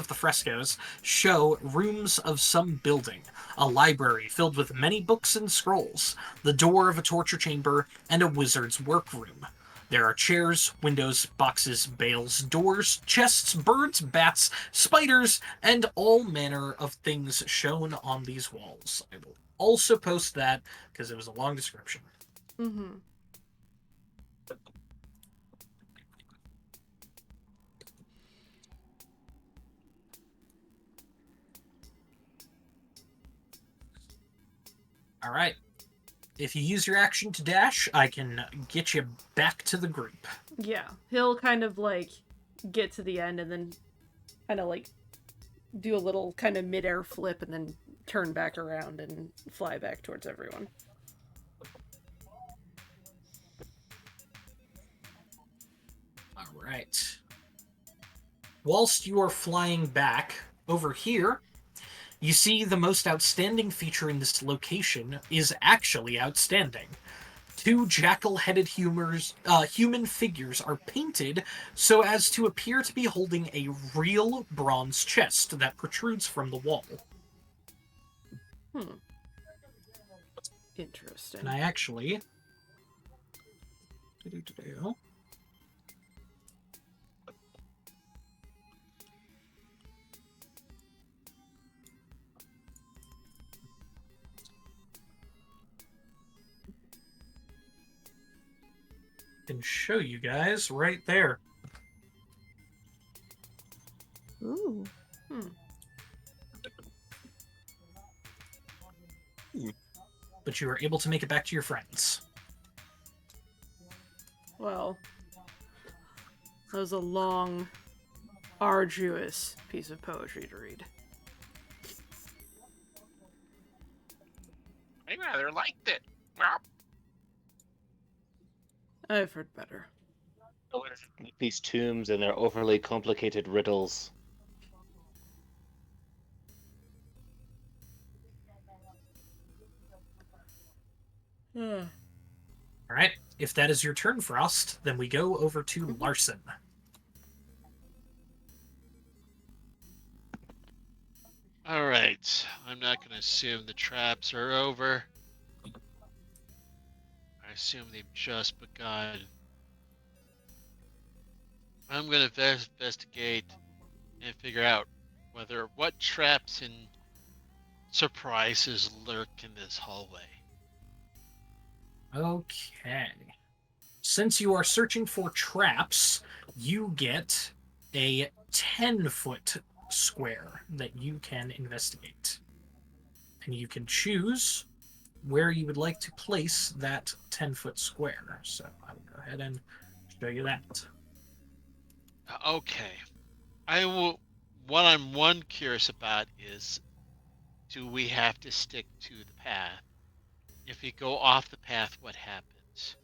the frescoes show rooms of some building, a library filled with many books and scrolls, the door of a torture chamber, and a wizard's workroom. There are chairs, windows, boxes, bales, doors, chests, birds, bats, spiders, and all manner of things shown on these walls. I will also post that because it was a long description. All right. If you use your action to dash, I can get you back to the group. Yeah, he'll kind of like get to the end and then kind of like do a little kind of midair flip and then turn back around and fly back towards everyone. All right. Whilst you are flying back over here, you see the most outstanding feature in this location is actually outstanding. Two jackal-headed human figures are painted so as to appear to be holding a real bronze chest that protrudes from the wall. Interesting. And I actually... can show you guys right there. Ooh. But you were able to make it back to your friends. Well, that was a long, arduous piece of poetry to read. I rather liked it. Well, I've heard better. These tombs and their overly complicated riddles. All right. If that is your turn, Frost, then we go over to Larson. All right. I'm not going to assume the traps are over. I assume they've just begun. I'm going to investigate and figure out what traps and surprises lurk in this hallway. Okay. Since you are searching for traps, you get a 10-foot square that you can investigate. And you can choose where you would like to place that 10-foot square. So I will go ahead and show you that. Okay. What I'm curious about is, do we have to stick to the path? If we go off the path, what happens?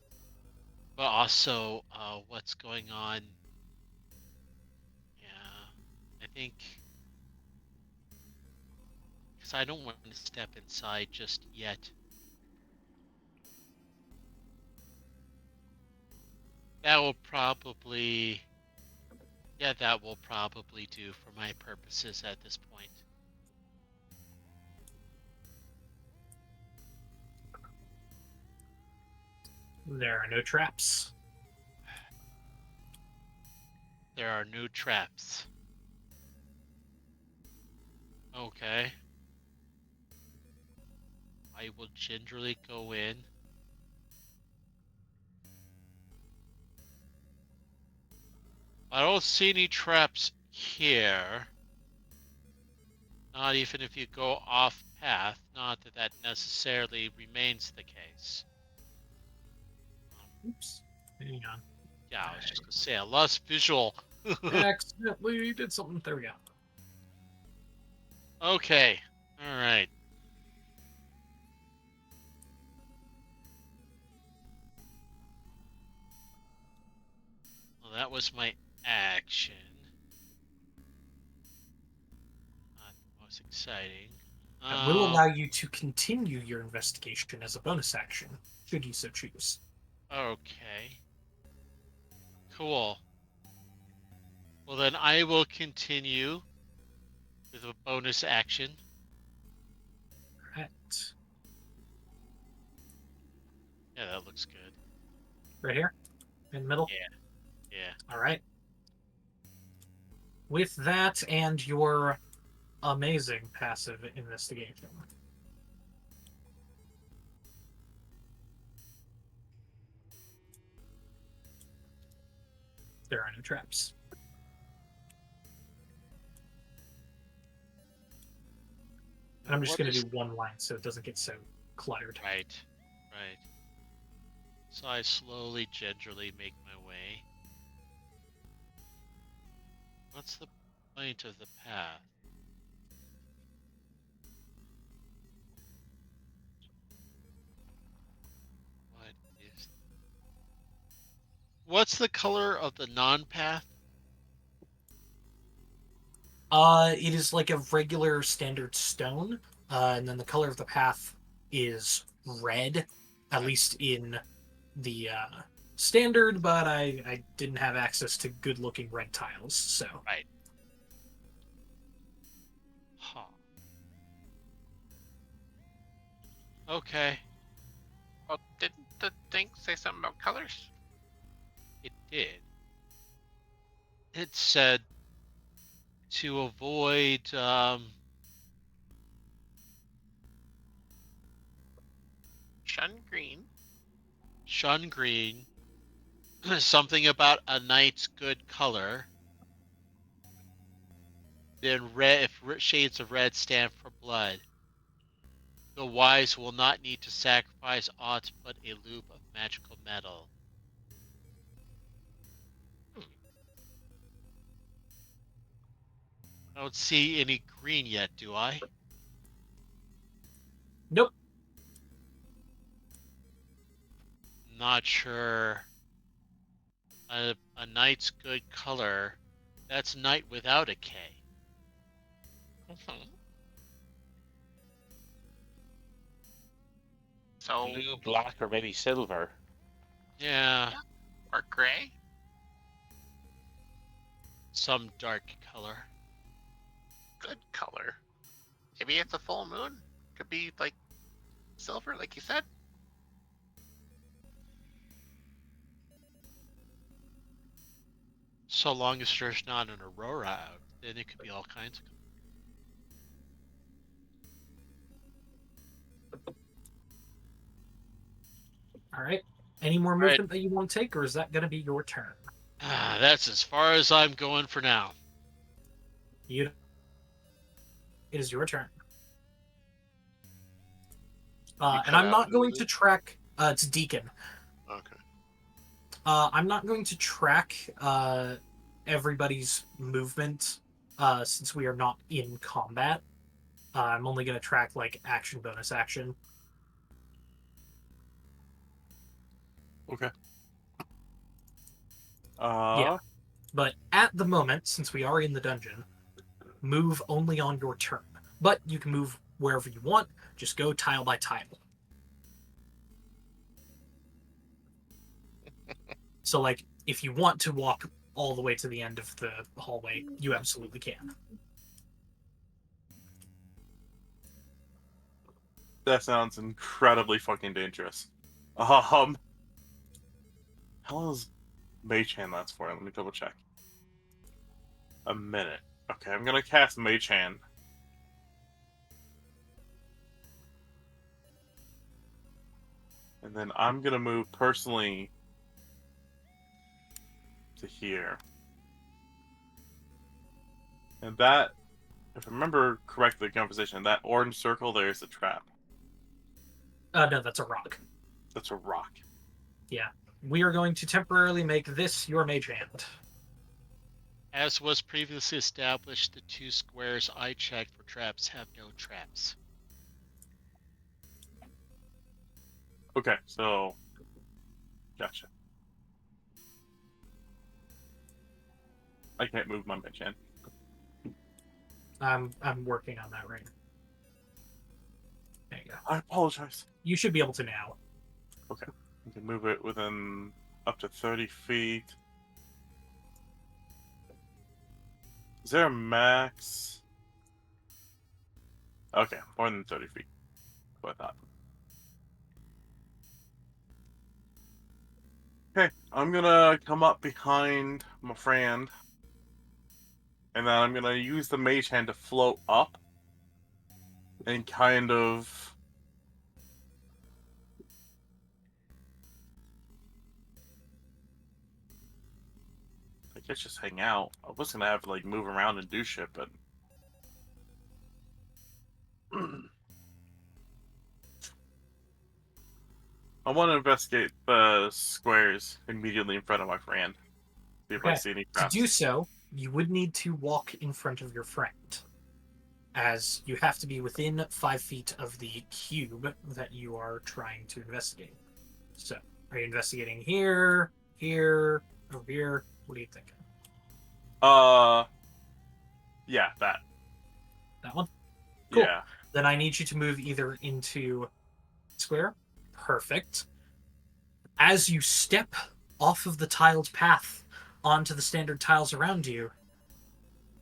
But also, what's going on? Yeah, I think, because I don't want to step inside just yet. That will probably do for my purposes at this point. There are no traps. There are no traps. Okay. I will gingerly go in. I don't see any traps here. Not even if you go off path. Not that that necessarily remains the case. Oops. Hang on. Yeah, I was just gonna say, I lost visual. Accidentally did something. There we go. Okay. Alright. Well, that was my action. Not the most exciting. That will allow you to continue your investigation as a bonus action, should you so choose. Okay. Cool. Well, then I will continue with a bonus action. Right. Yeah, that looks good. Right here? In the middle? Yeah. Alright. With that and your amazing passive investigation. There are no traps. And I'm just What going to is- do one line so it doesn't get so cluttered. Right. Right. So I slowly, gingerly make my way. What's the point of the path? What is... What's the color of the non-path? It is like a regular standard stone, and then the color of the path is red, at least in the standard, but I didn't have access to good looking red tiles, so. Right. Huh. Okay. Well, didn't the thing say something about colors? It did. It said to avoid Shun green. shun green, something about a knight's good color. Then red, if shades of red stand for blood. The wise will not need to sacrifice aught but a loop of magical metal. I don't see any green yet, do I? Nope. Not sure. A knight's good color. That's knight without a K. So, Blue, black, or maybe silver. Yeah, or gray? some dark color. Good color. Maybe it's a full moon. Could be like silver, like you said. So long as there's not an aurora out, then it could be all kinds of. All right. Any more right. movement that you want to take, or is that going to be your turn? That's as far as I'm going for now. It is your turn. And I'm not going to track. It's Deacon. Okay. I'm not going to track everybody's movement since we are not in combat. I'm only going to track like action, bonus action. Okay. Yeah. But at the moment, since we are in the dungeon, move only on your turn. But you can move wherever you want. Just go tile by tile. So, like, if you want to walk all the way to the end of the hallway, you absolutely can. That sounds incredibly fucking dangerous. How long does Mage Hand last for? Let me double check. A minute. Okay, I'm gonna cast Mage Hand. And then I'm gonna move personally to here. And that, if I remember correctly, the conversation, that orange circle there is a trap. No, that's a rock. That's a rock. Yeah. We are going to temporarily make this your mage hand. As was previously established, the 2 squares I checked for traps have no traps. Okay, so gotcha. I can't move my Mage Hand. I'm working on that right now. There you go. I apologize. You should be able to now. Okay. You can move it within up to 30 feet. Is there a max? Okay, more than 30 feet. That's what I thought. Okay, I'm gonna come up behind my friend. And then I'm gonna use the Mage Hand to float up. And kind of... I guess just hang out. I was gonna have to like move around and do shit, but I want to investigate the squares immediately in front of my friend. See if I Okay. see any To traps. do so, you would need to walk in front of your friend, as you have to be within 5 feet of the cube that you are trying to investigate. So, are you investigating here, here, over here? What are you thinking? Yeah, that. That one? Cool. Yeah. Then I need you to move either into square. Perfect. As you step off of the tiled path onto the standard tiles around you,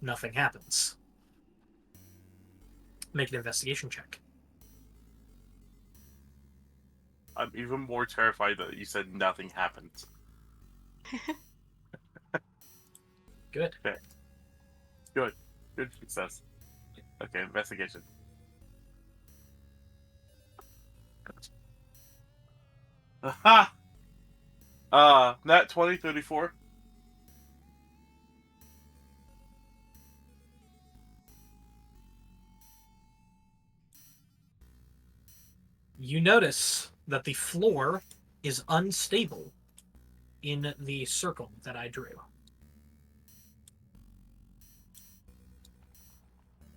nothing happens. Make an investigation check. I'm even more terrified that you said nothing happens. Good. Okay. Good. Good success. Okay, investigation. Aha! Nat 2034. You notice that the floor is unstable in the circle that I drew.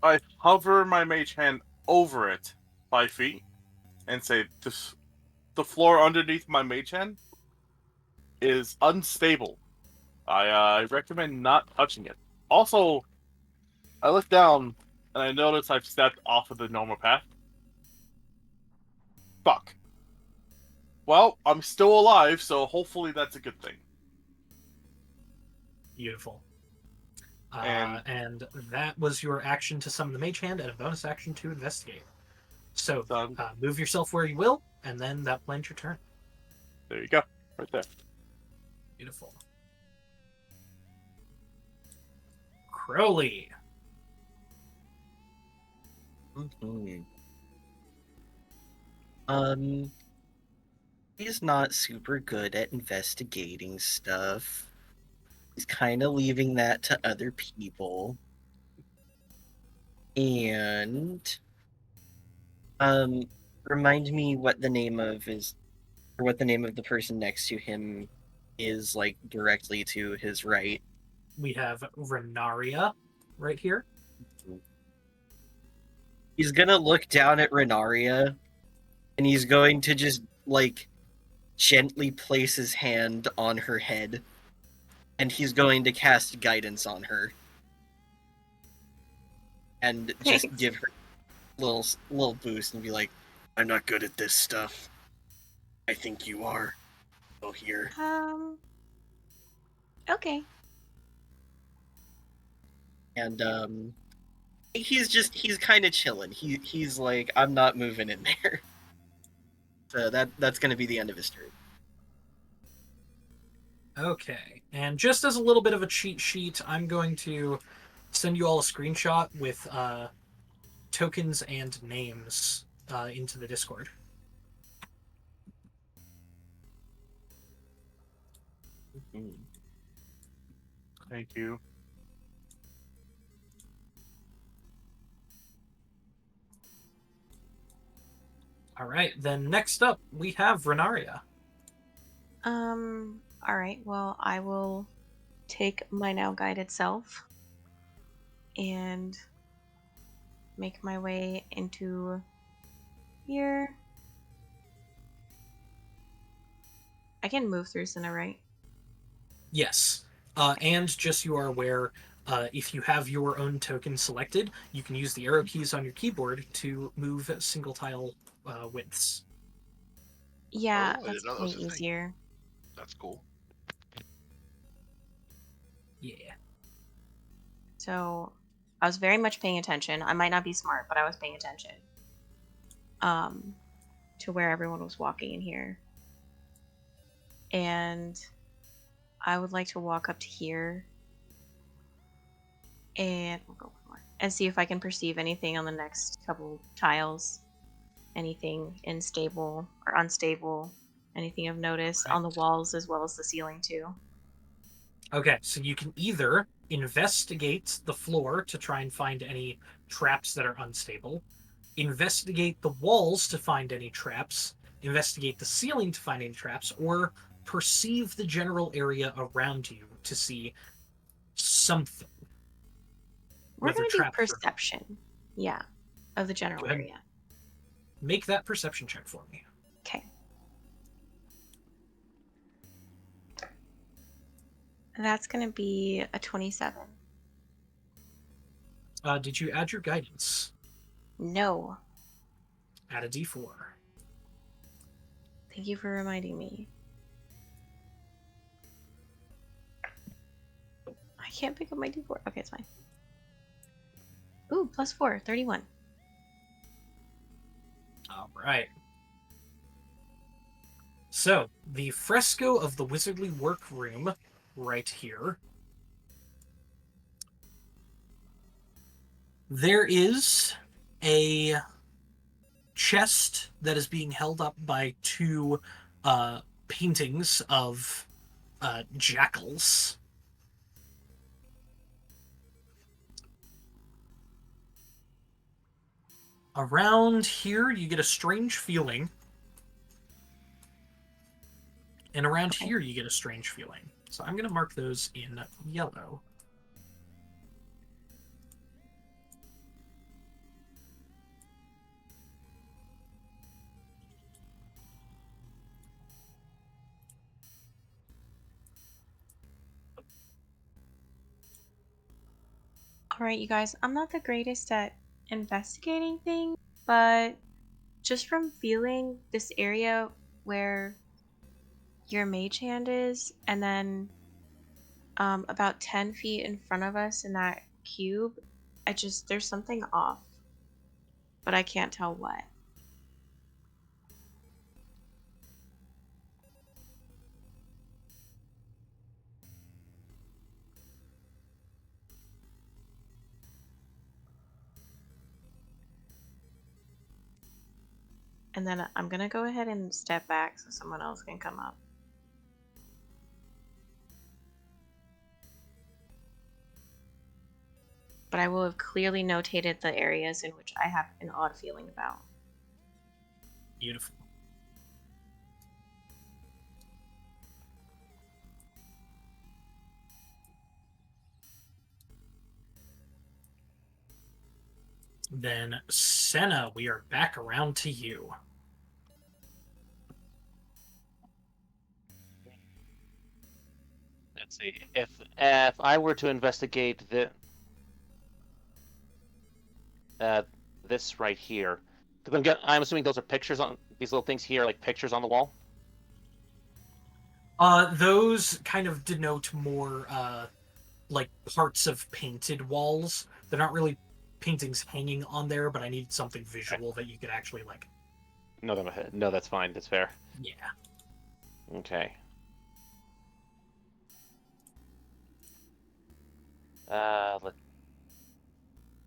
I hover my mage hand over it 5 feet and say, the floor underneath my mage hand is unstable. I recommend not touching it. Also, I look down and I notice I've stepped off of the normal path. Fuck. Well, I'm still alive, so hopefully that's a good thing. Beautiful. And- And that was your action to summon the mage hand and a bonus action to investigate. So, Done. move yourself where you will, and then that plans your turn. There you go. Right there. Beautiful. Crowley. He's not super good at investigating stuff. He's kind of leaving that to other people. And remind me what the name of is, or what the name of the person next to him is, like directly to his right. We have Renaria right here. He's gonna look down at Renaria, and he's going to just like gently place his hand on her head, and he's going to cast guidance on her, and just Thanks. give her a little boost and be like, I'm not good at this stuff. I think you are. Oh, here. Okay. and he's kind of chilling. He's like, I'm not moving in there. So that's gonna be the end of his turn. Okay, and just as a little bit of a cheat sheet, I'm going to send you all a screenshot with tokens and names into the Discord. Thank you. All right, then next up we have Renaria. All right. Well, I will take my now guided self and make my way into here. I can move through Cinna, right? Yes, and just so you are aware, if you have your own token selected, you can use the arrow keys on your keyboard to move single tile widths. Yeah, Oh, I that's didn't know that way was a thing. easier. That's cool. Yeah. So I was very much paying attention. I might not be smart, but I was paying attention. To where everyone was walking in here. And I would like to walk up to here and we'll go for more, and see if I can perceive anything on the next couple tiles. Anything unstable or unstable, anything of notice on the walls as well as the ceiling too. Okay, so you can either investigate the floor to try and find any traps that are unstable, investigate the walls to find any traps, investigate the ceiling to find any traps, or perceive the general area around you to see something. We're Whether going to do traps or- perception. Yeah. Of the general Go ahead. area. Make that perception check for me. Okay. That's going to be a 27. Did you add your guidance? No. Add a d4. Thank you for reminding me. I can't pick up my d4. Okay, it's fine. Ooh, +4, 31. All right. So, the fresco of the wizardly workroom, right here. There is a chest that is being held up by two paintings of jackals. Around here, you get a strange feeling. And around here, you get a strange feeling. So I'm going to mark those in yellow. Alright, you guys, I'm not the greatest at investigating things, but just from feeling this area where your mage hand is, and then about 10 feet in front of us in that cube, there's something off, but I can't tell what. And then I'm gonna go ahead and step back so someone else can come up. But I will have clearly notated the areas in which I have an odd feeling about. Beautiful. Then, Senna, we are back around to you. Let's see. If I were to investigate this right here, because I'm assuming those are pictures on these little things here, like pictures on the wall. Those kind of denote more like parts of painted walls. They're not really paintings hanging on there, but I need something visual that you could actually like. No, that's fine. That's fair. Yeah. Okay. Let's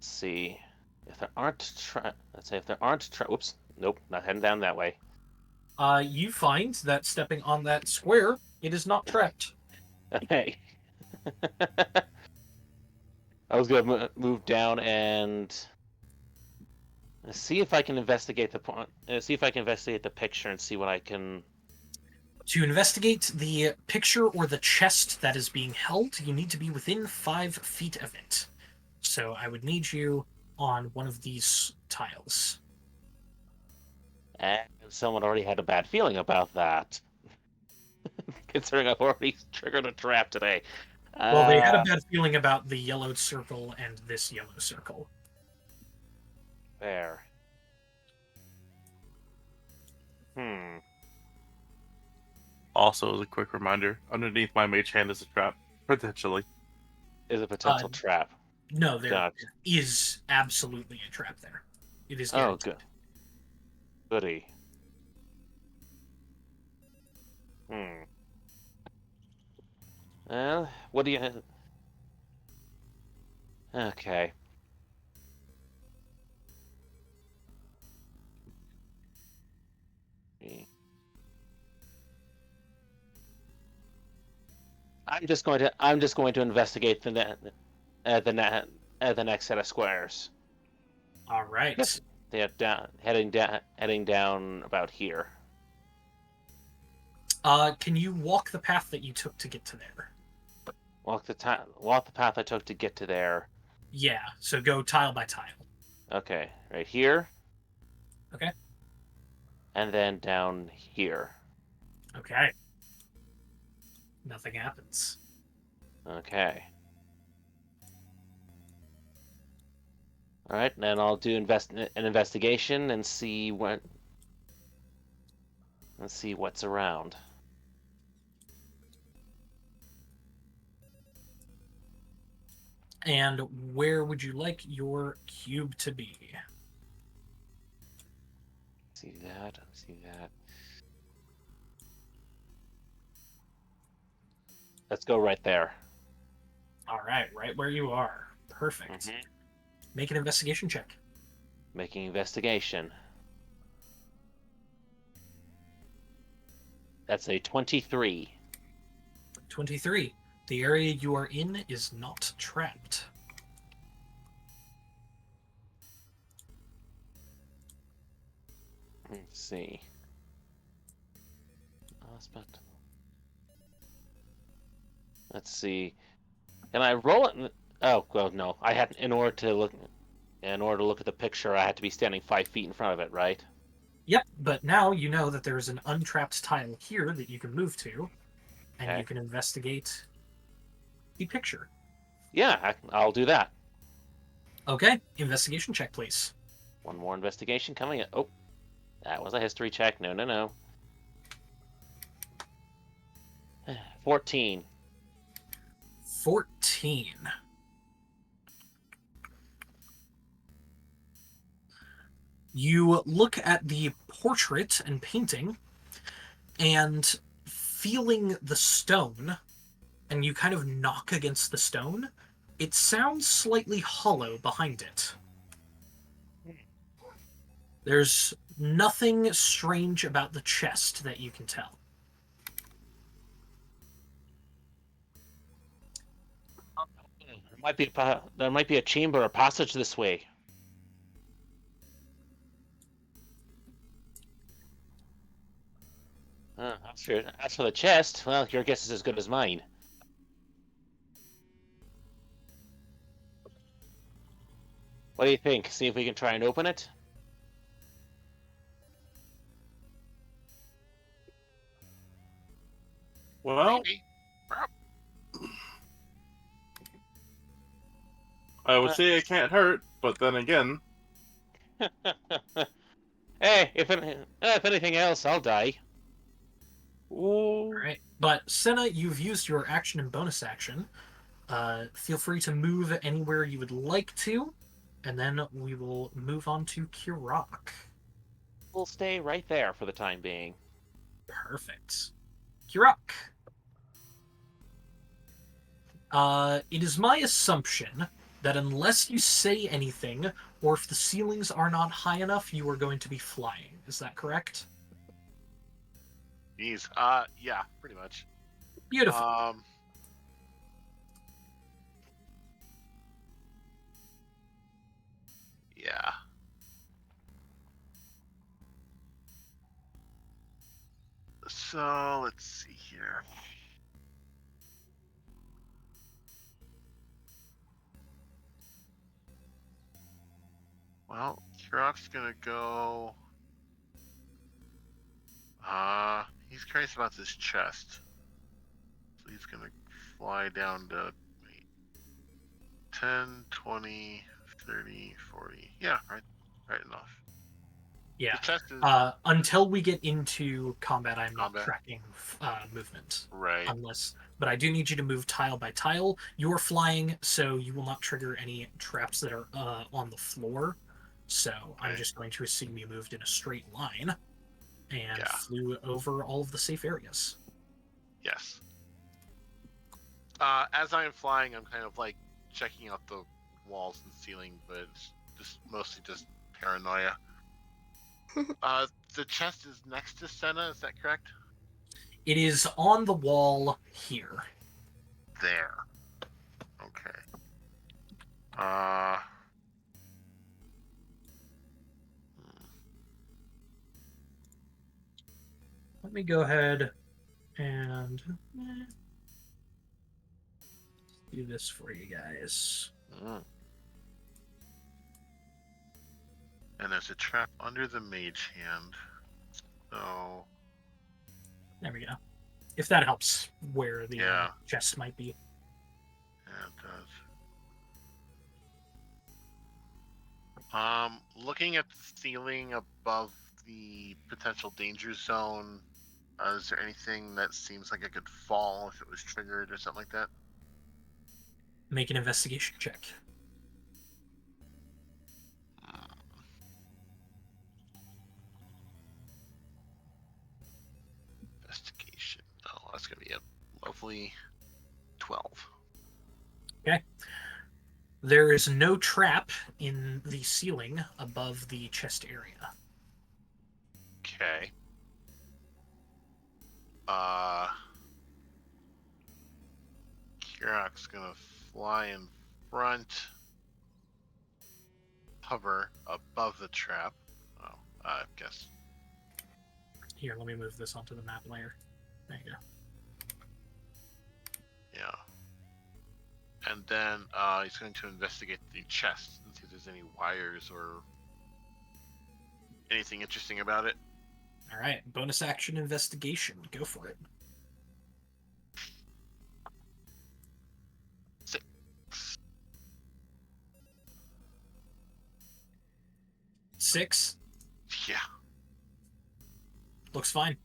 see. If there aren't let's say if there aren't whoops, nope, not heading down that way. You find that stepping on that square, it is not trapped. Okay. I was gonna move down and see if I can investigate the picture and see what I can. To investigate the picture or the chest that is being held, you need to be within 5 feet of it. So I would need you on one of these tiles. And someone already had a bad feeling about that. Considering I've already triggered a trap today. Well, they had a bad feeling about the yellow circle and this yellow circle. There. Also, as a quick reminder, underneath my mage hand is a trap, potentially. Is a potential trap. No, there is absolutely a trap there. It is guaranteed. Oh, good. Goody. Well, what do you... Okay. I'm just going to investigate the next set of squares. All right. They're heading down about here. Can you walk the path that you took to get to there? Walk the path I took to get to there. Yeah, so go tile by tile. Okay, right here. Okay. And then down here. Okay. Nothing happens. Okay. All right, then I'll do an investigation and see what. Let's see what's around. And where would you like your cube to be? See that. See that. Let's go right there. All right, right where you are. Perfect. Mhm. Make an investigation check. Making investigation. That's a 23. 23. The area you are in is not trapped. Let's see. Let's see. Can I roll it? Oh, well, no. I had in order to look at the picture, I had to be standing 5 feet in front of it, right? Yep, but now you know that there's an untrapped tile here that you can move to, and Okay. you can investigate the picture. Yeah, I'll do that. Okay, investigation check, please. One more investigation coming in. Oh, that was a history check. No, no, no. 14. 14. You look at the portrait and painting, and feeling the stone, and you kind of knock against the stone, it sounds slightly hollow behind it. There's nothing strange about the chest that you can tell. There might be a chamber or passage this way. As for the chest, well, your guess is as good as mine. What do you think? See if we can try and open it? Well, Maybe. I would say it can't hurt, but then again, Hey, if anything else, I'll die. ooh, Alright, but Senna, you've used your action and bonus action. Feel free to move anywhere you would like to, and then we will move on to Kirak. We'll stay right there for the time being. Perfect. Kirak. It is my assumption that unless you say anything, or if the ceilings are not high enough, you are going to be flying. Is that correct? Jeez. Yeah, pretty much. Beautiful. Yeah. So let's see here. Well, Kirak's gonna go. He's curious about this chest. So he's gonna fly down to 10, 20, 30, 40. Yeah, right enough. Yeah. The chest is Until we get into combat, I'm not Combat. tracking movement. right. But I do need you to move tile by tile. You're flying, so you will not trigger any traps that are on the floor. So I'm Okay. just going to assume you moved in a straight line and Yeah. flew over all of the safe areas. Yes. As I am flying, I'm kind of like checking out the walls and ceiling, but it's just mostly just paranoia. The chest is next to Senna, is that correct? It is on the wall here. There. Okay. Let me go ahead And do this for you guys. Mm. And there's a trap under the mage hand. So There we go. If that helps where the Yeah. chest might be. yeah, it does. Looking at the ceiling above the potential danger zone, is there anything that seems like it could fall if it was triggered or something like that? Make an investigation check. Investigation. Oh, that's gonna be a lovely 12. Okay. There is no trap in the ceiling above the chest area. Okay. Kirok's gonna fly in front, hover above the trap. Oh, I guess. Here, let me move this onto the map layer. There you go. Yeah. And then he's going to investigate the chest and see if there's any wires or anything interesting about it. All right, bonus action investigation. Go for it. 6. Six. Yeah. Looks fine.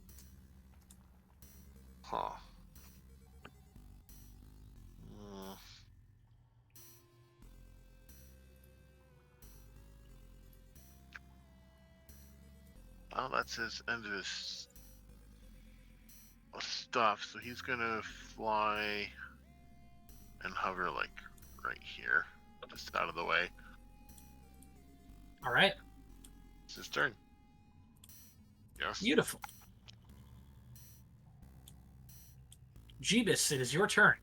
Huh. Mm. Oh, that's his end of his stuff. So he's gonna fly and hover like right here, just out of the way. All right. It's his turn. Yes. Beautiful. Jeebus, it is your turn.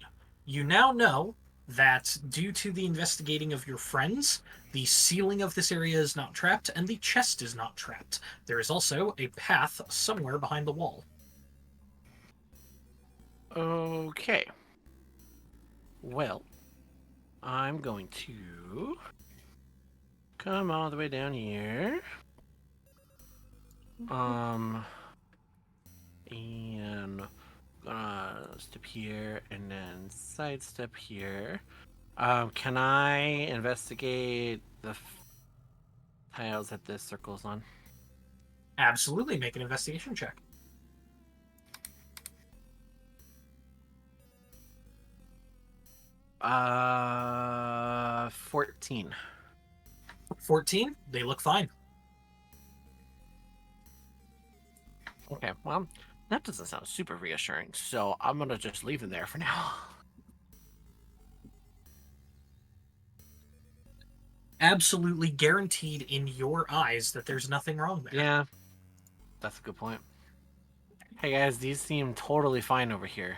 You now know that due to the investigating of your friends, the ceiling of this area is not trapped and the chest is not trapped. There is also a path somewhere behind the wall. Okay. Well, I'm going to come all the way down here. And gonna step here and then sidestep here. Can I investigate the tiles that this circle's on? Absolutely, make an investigation check. Uh, 14. 14, they look fine. Okay, well, that doesn't sound super reassuring, so I'm gonna just leave them there for now. Absolutely guaranteed in your eyes that there's nothing wrong there. Yeah, that's a good point. Hey guys, these seem totally fine over here.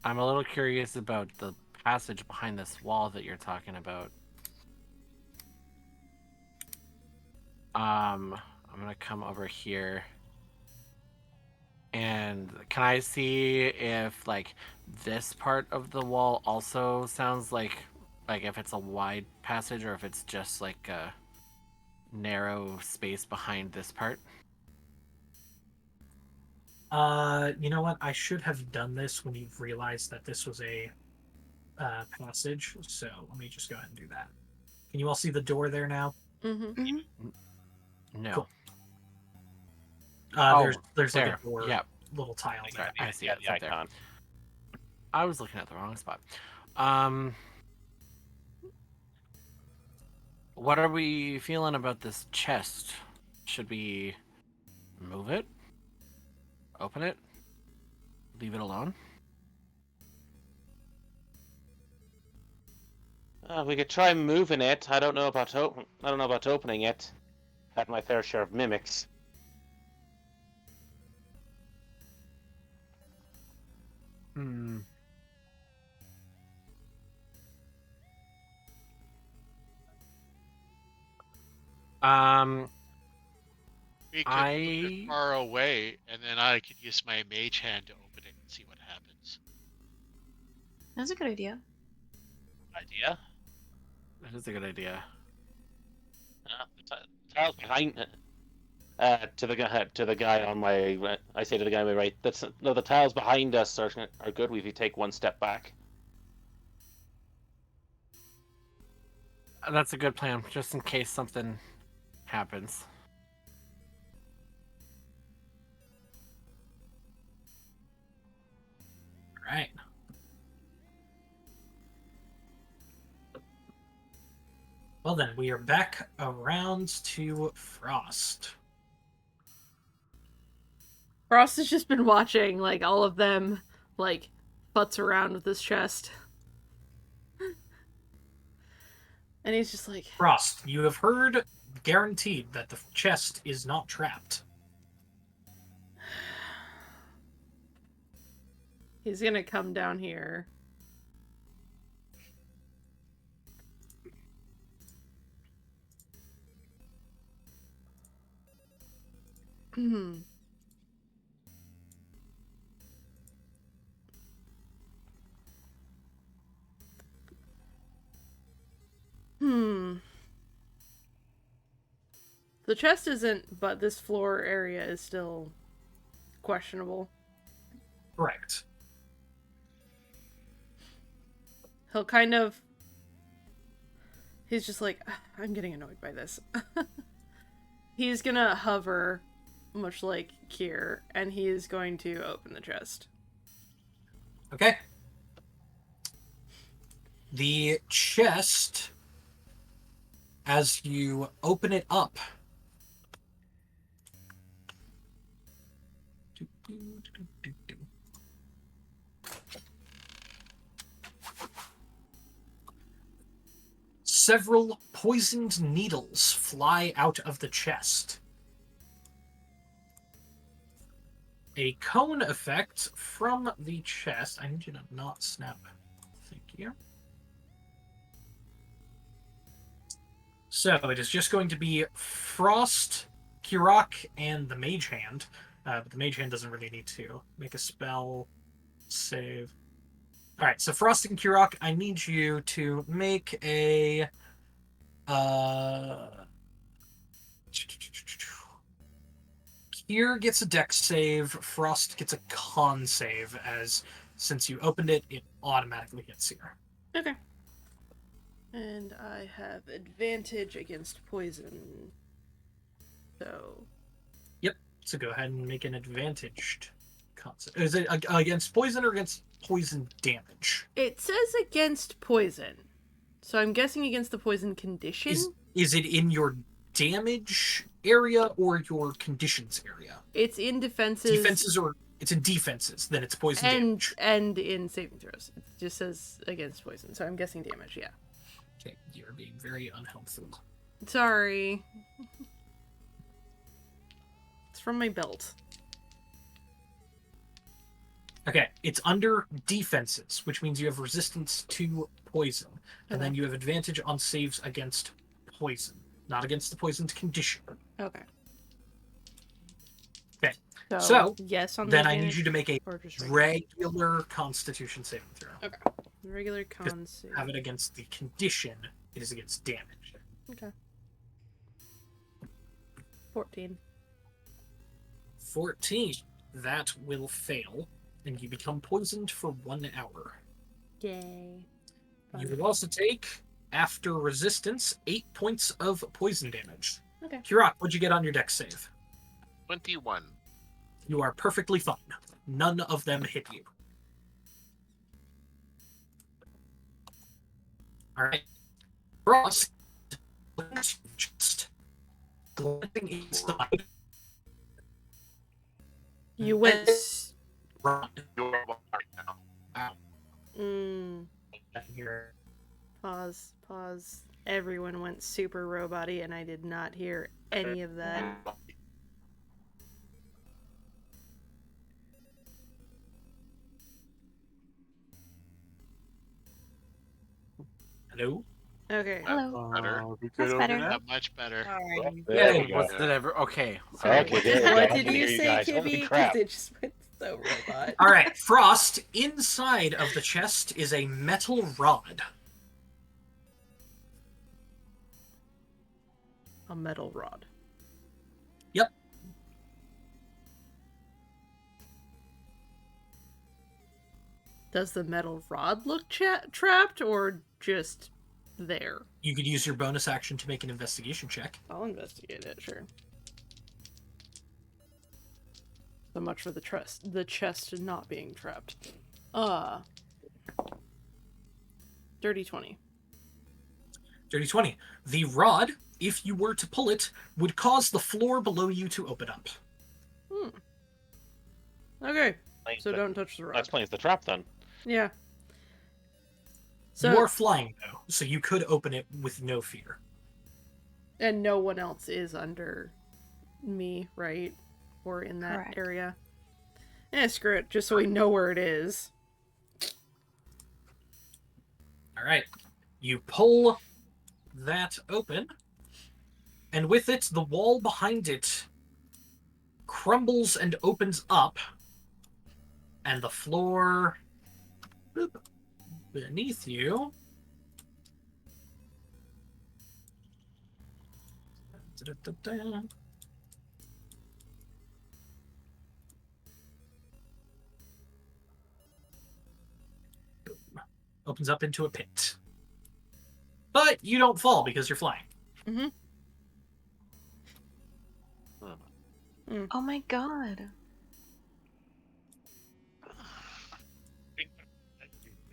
I'm a little curious about the passage behind this wall that you're talking about. I'm gonna come over here. And can I see if like this part of the wall also sounds like if it's a wide passage or if it's just like a narrow space behind this part? You know what? I should have done this when you've realized that this was a passage. So let me just go ahead and do that. Can you all see the door there now? Mm-hmm. No. Cool. Oh, there's like there. a door, Yeah. little tile there. I see Yeah, it. the It's up there. icon. I was looking at the wrong spot. What are we feeling about this chest? Should we move it? Open it? Leave it alone? We could try moving it. I don't know about opening it. Had my fair share of mimics. Hmm. We could move it far away, and then I could use my mage hand to open it and see what happens. That's a good idea. Idea. That is a good idea. The tiles behind. To the guy on my right, I say to the guy on my right, the tiles behind us are good if you take one step back. That's a good plan, just in case something happens. Right. Well then, we are back around to Frost. Frost has just been watching, like, all of them, like, futz around with this chest. And he's just like... Frost, you have heard guaranteed that the chest is not trapped. He's gonna come down here. Hmm. The chest isn't, but this floor area is still questionable. Correct. He'll kind of... He's just like, I'm getting annoyed by this. He's gonna hover, much like Kier, and he is going to open the chest. Okay. The chest, as you open it up, several poisoned needles fly out of the chest. A cone effect from the chest. I need you to not snap. Thank you. So it is just going to be Frost, Kirok, and the Mage Hand. But the Mage Hand doesn't really need to make a spell save. Alright, so Frost and Kirok, I need you to make a... Kier gets a dex save, Frost gets a con save, as since you opened it, it automatically hits here. Okay. And I have advantage against poison. So... Yep, so go ahead and make an advantaged con save. Is it against poison or against poison damage? It says against poison. So I'm guessing against the poison condition? Is it in your damage area or your conditions area? It's in defenses. Defenses, or it's in defenses, then it's poison damage. And in saving throws. It just says against poison, so I'm guessing damage, yeah. Okay, you're being very unhelpful. Sorry. It's from my belt. Okay, it's under defenses, which means you have resistance to poison. And then you have advantage on saves against poison, not against the poisoned condition. Okay. Okay, So, so yes, on the then I need advantage, you to make a or just regular Constitution saving throw. Okay. Regular con save. Have it against the condition, it is against damage. Okay. 14. 14. That will fail, and you become poisoned for 1 hour. Yay. You will also take, after resistance, 8 points of poison damage. Okay. Kirok, what'd you get on your dex save? 21. You are perfectly fine. None of them hit you. Alright. Frost, just glancing inside. You went... Run. You're right now. Here. Pause. Everyone went super robot-y and I did not hear any of that. Hello? Okay. Hello. Better. We good That's over better. now? Not much better. There Yeah, we go. what's that ever? Okay. Okay, there we go. What I did can you hear you say, guys. Holy Kibby? Because crap. it just went so robot. All right, Frost. Inside of the chest is a metal rod. A metal rod. Yep. Does the metal rod look trapped or just there? You could use your bonus action to make an investigation check. I'll investigate it, sure. So much for the chest not being trapped. Dirty 20. Dirty 20. The rod, if you were to pull it, would cause the floor below you to open up. Okay, so don't touch the That rod. explains the trap then. Yeah. You So are flying, though, so you could open it with no fear. and no one else is under me, right? Or in that Correct. area. Screw it, just so we know where it is. All right. You pull that open, and with it, the wall behind it crumbles and opens up, and the floor beneath you opens up into a pit. But you don't fall because you're flying. Oh my god.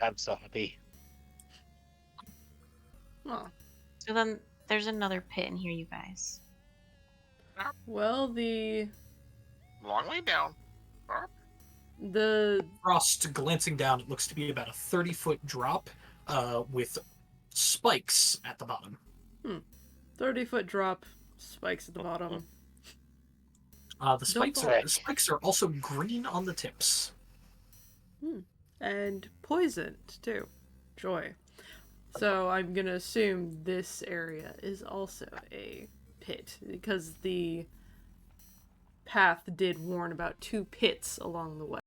I'm so happy. Oh. So then there's another pit in here, you guys. Well, the Long way down. Frost glancing down, it looks to be about a 30-foot drop with spikes at the bottom. 30-foot drop, spikes at the bottom. The spikes are also green on the tips. And poisoned, too. Joy. So I'm gonna assume this area is also a pit, because the path did warn about 2 pits along the way.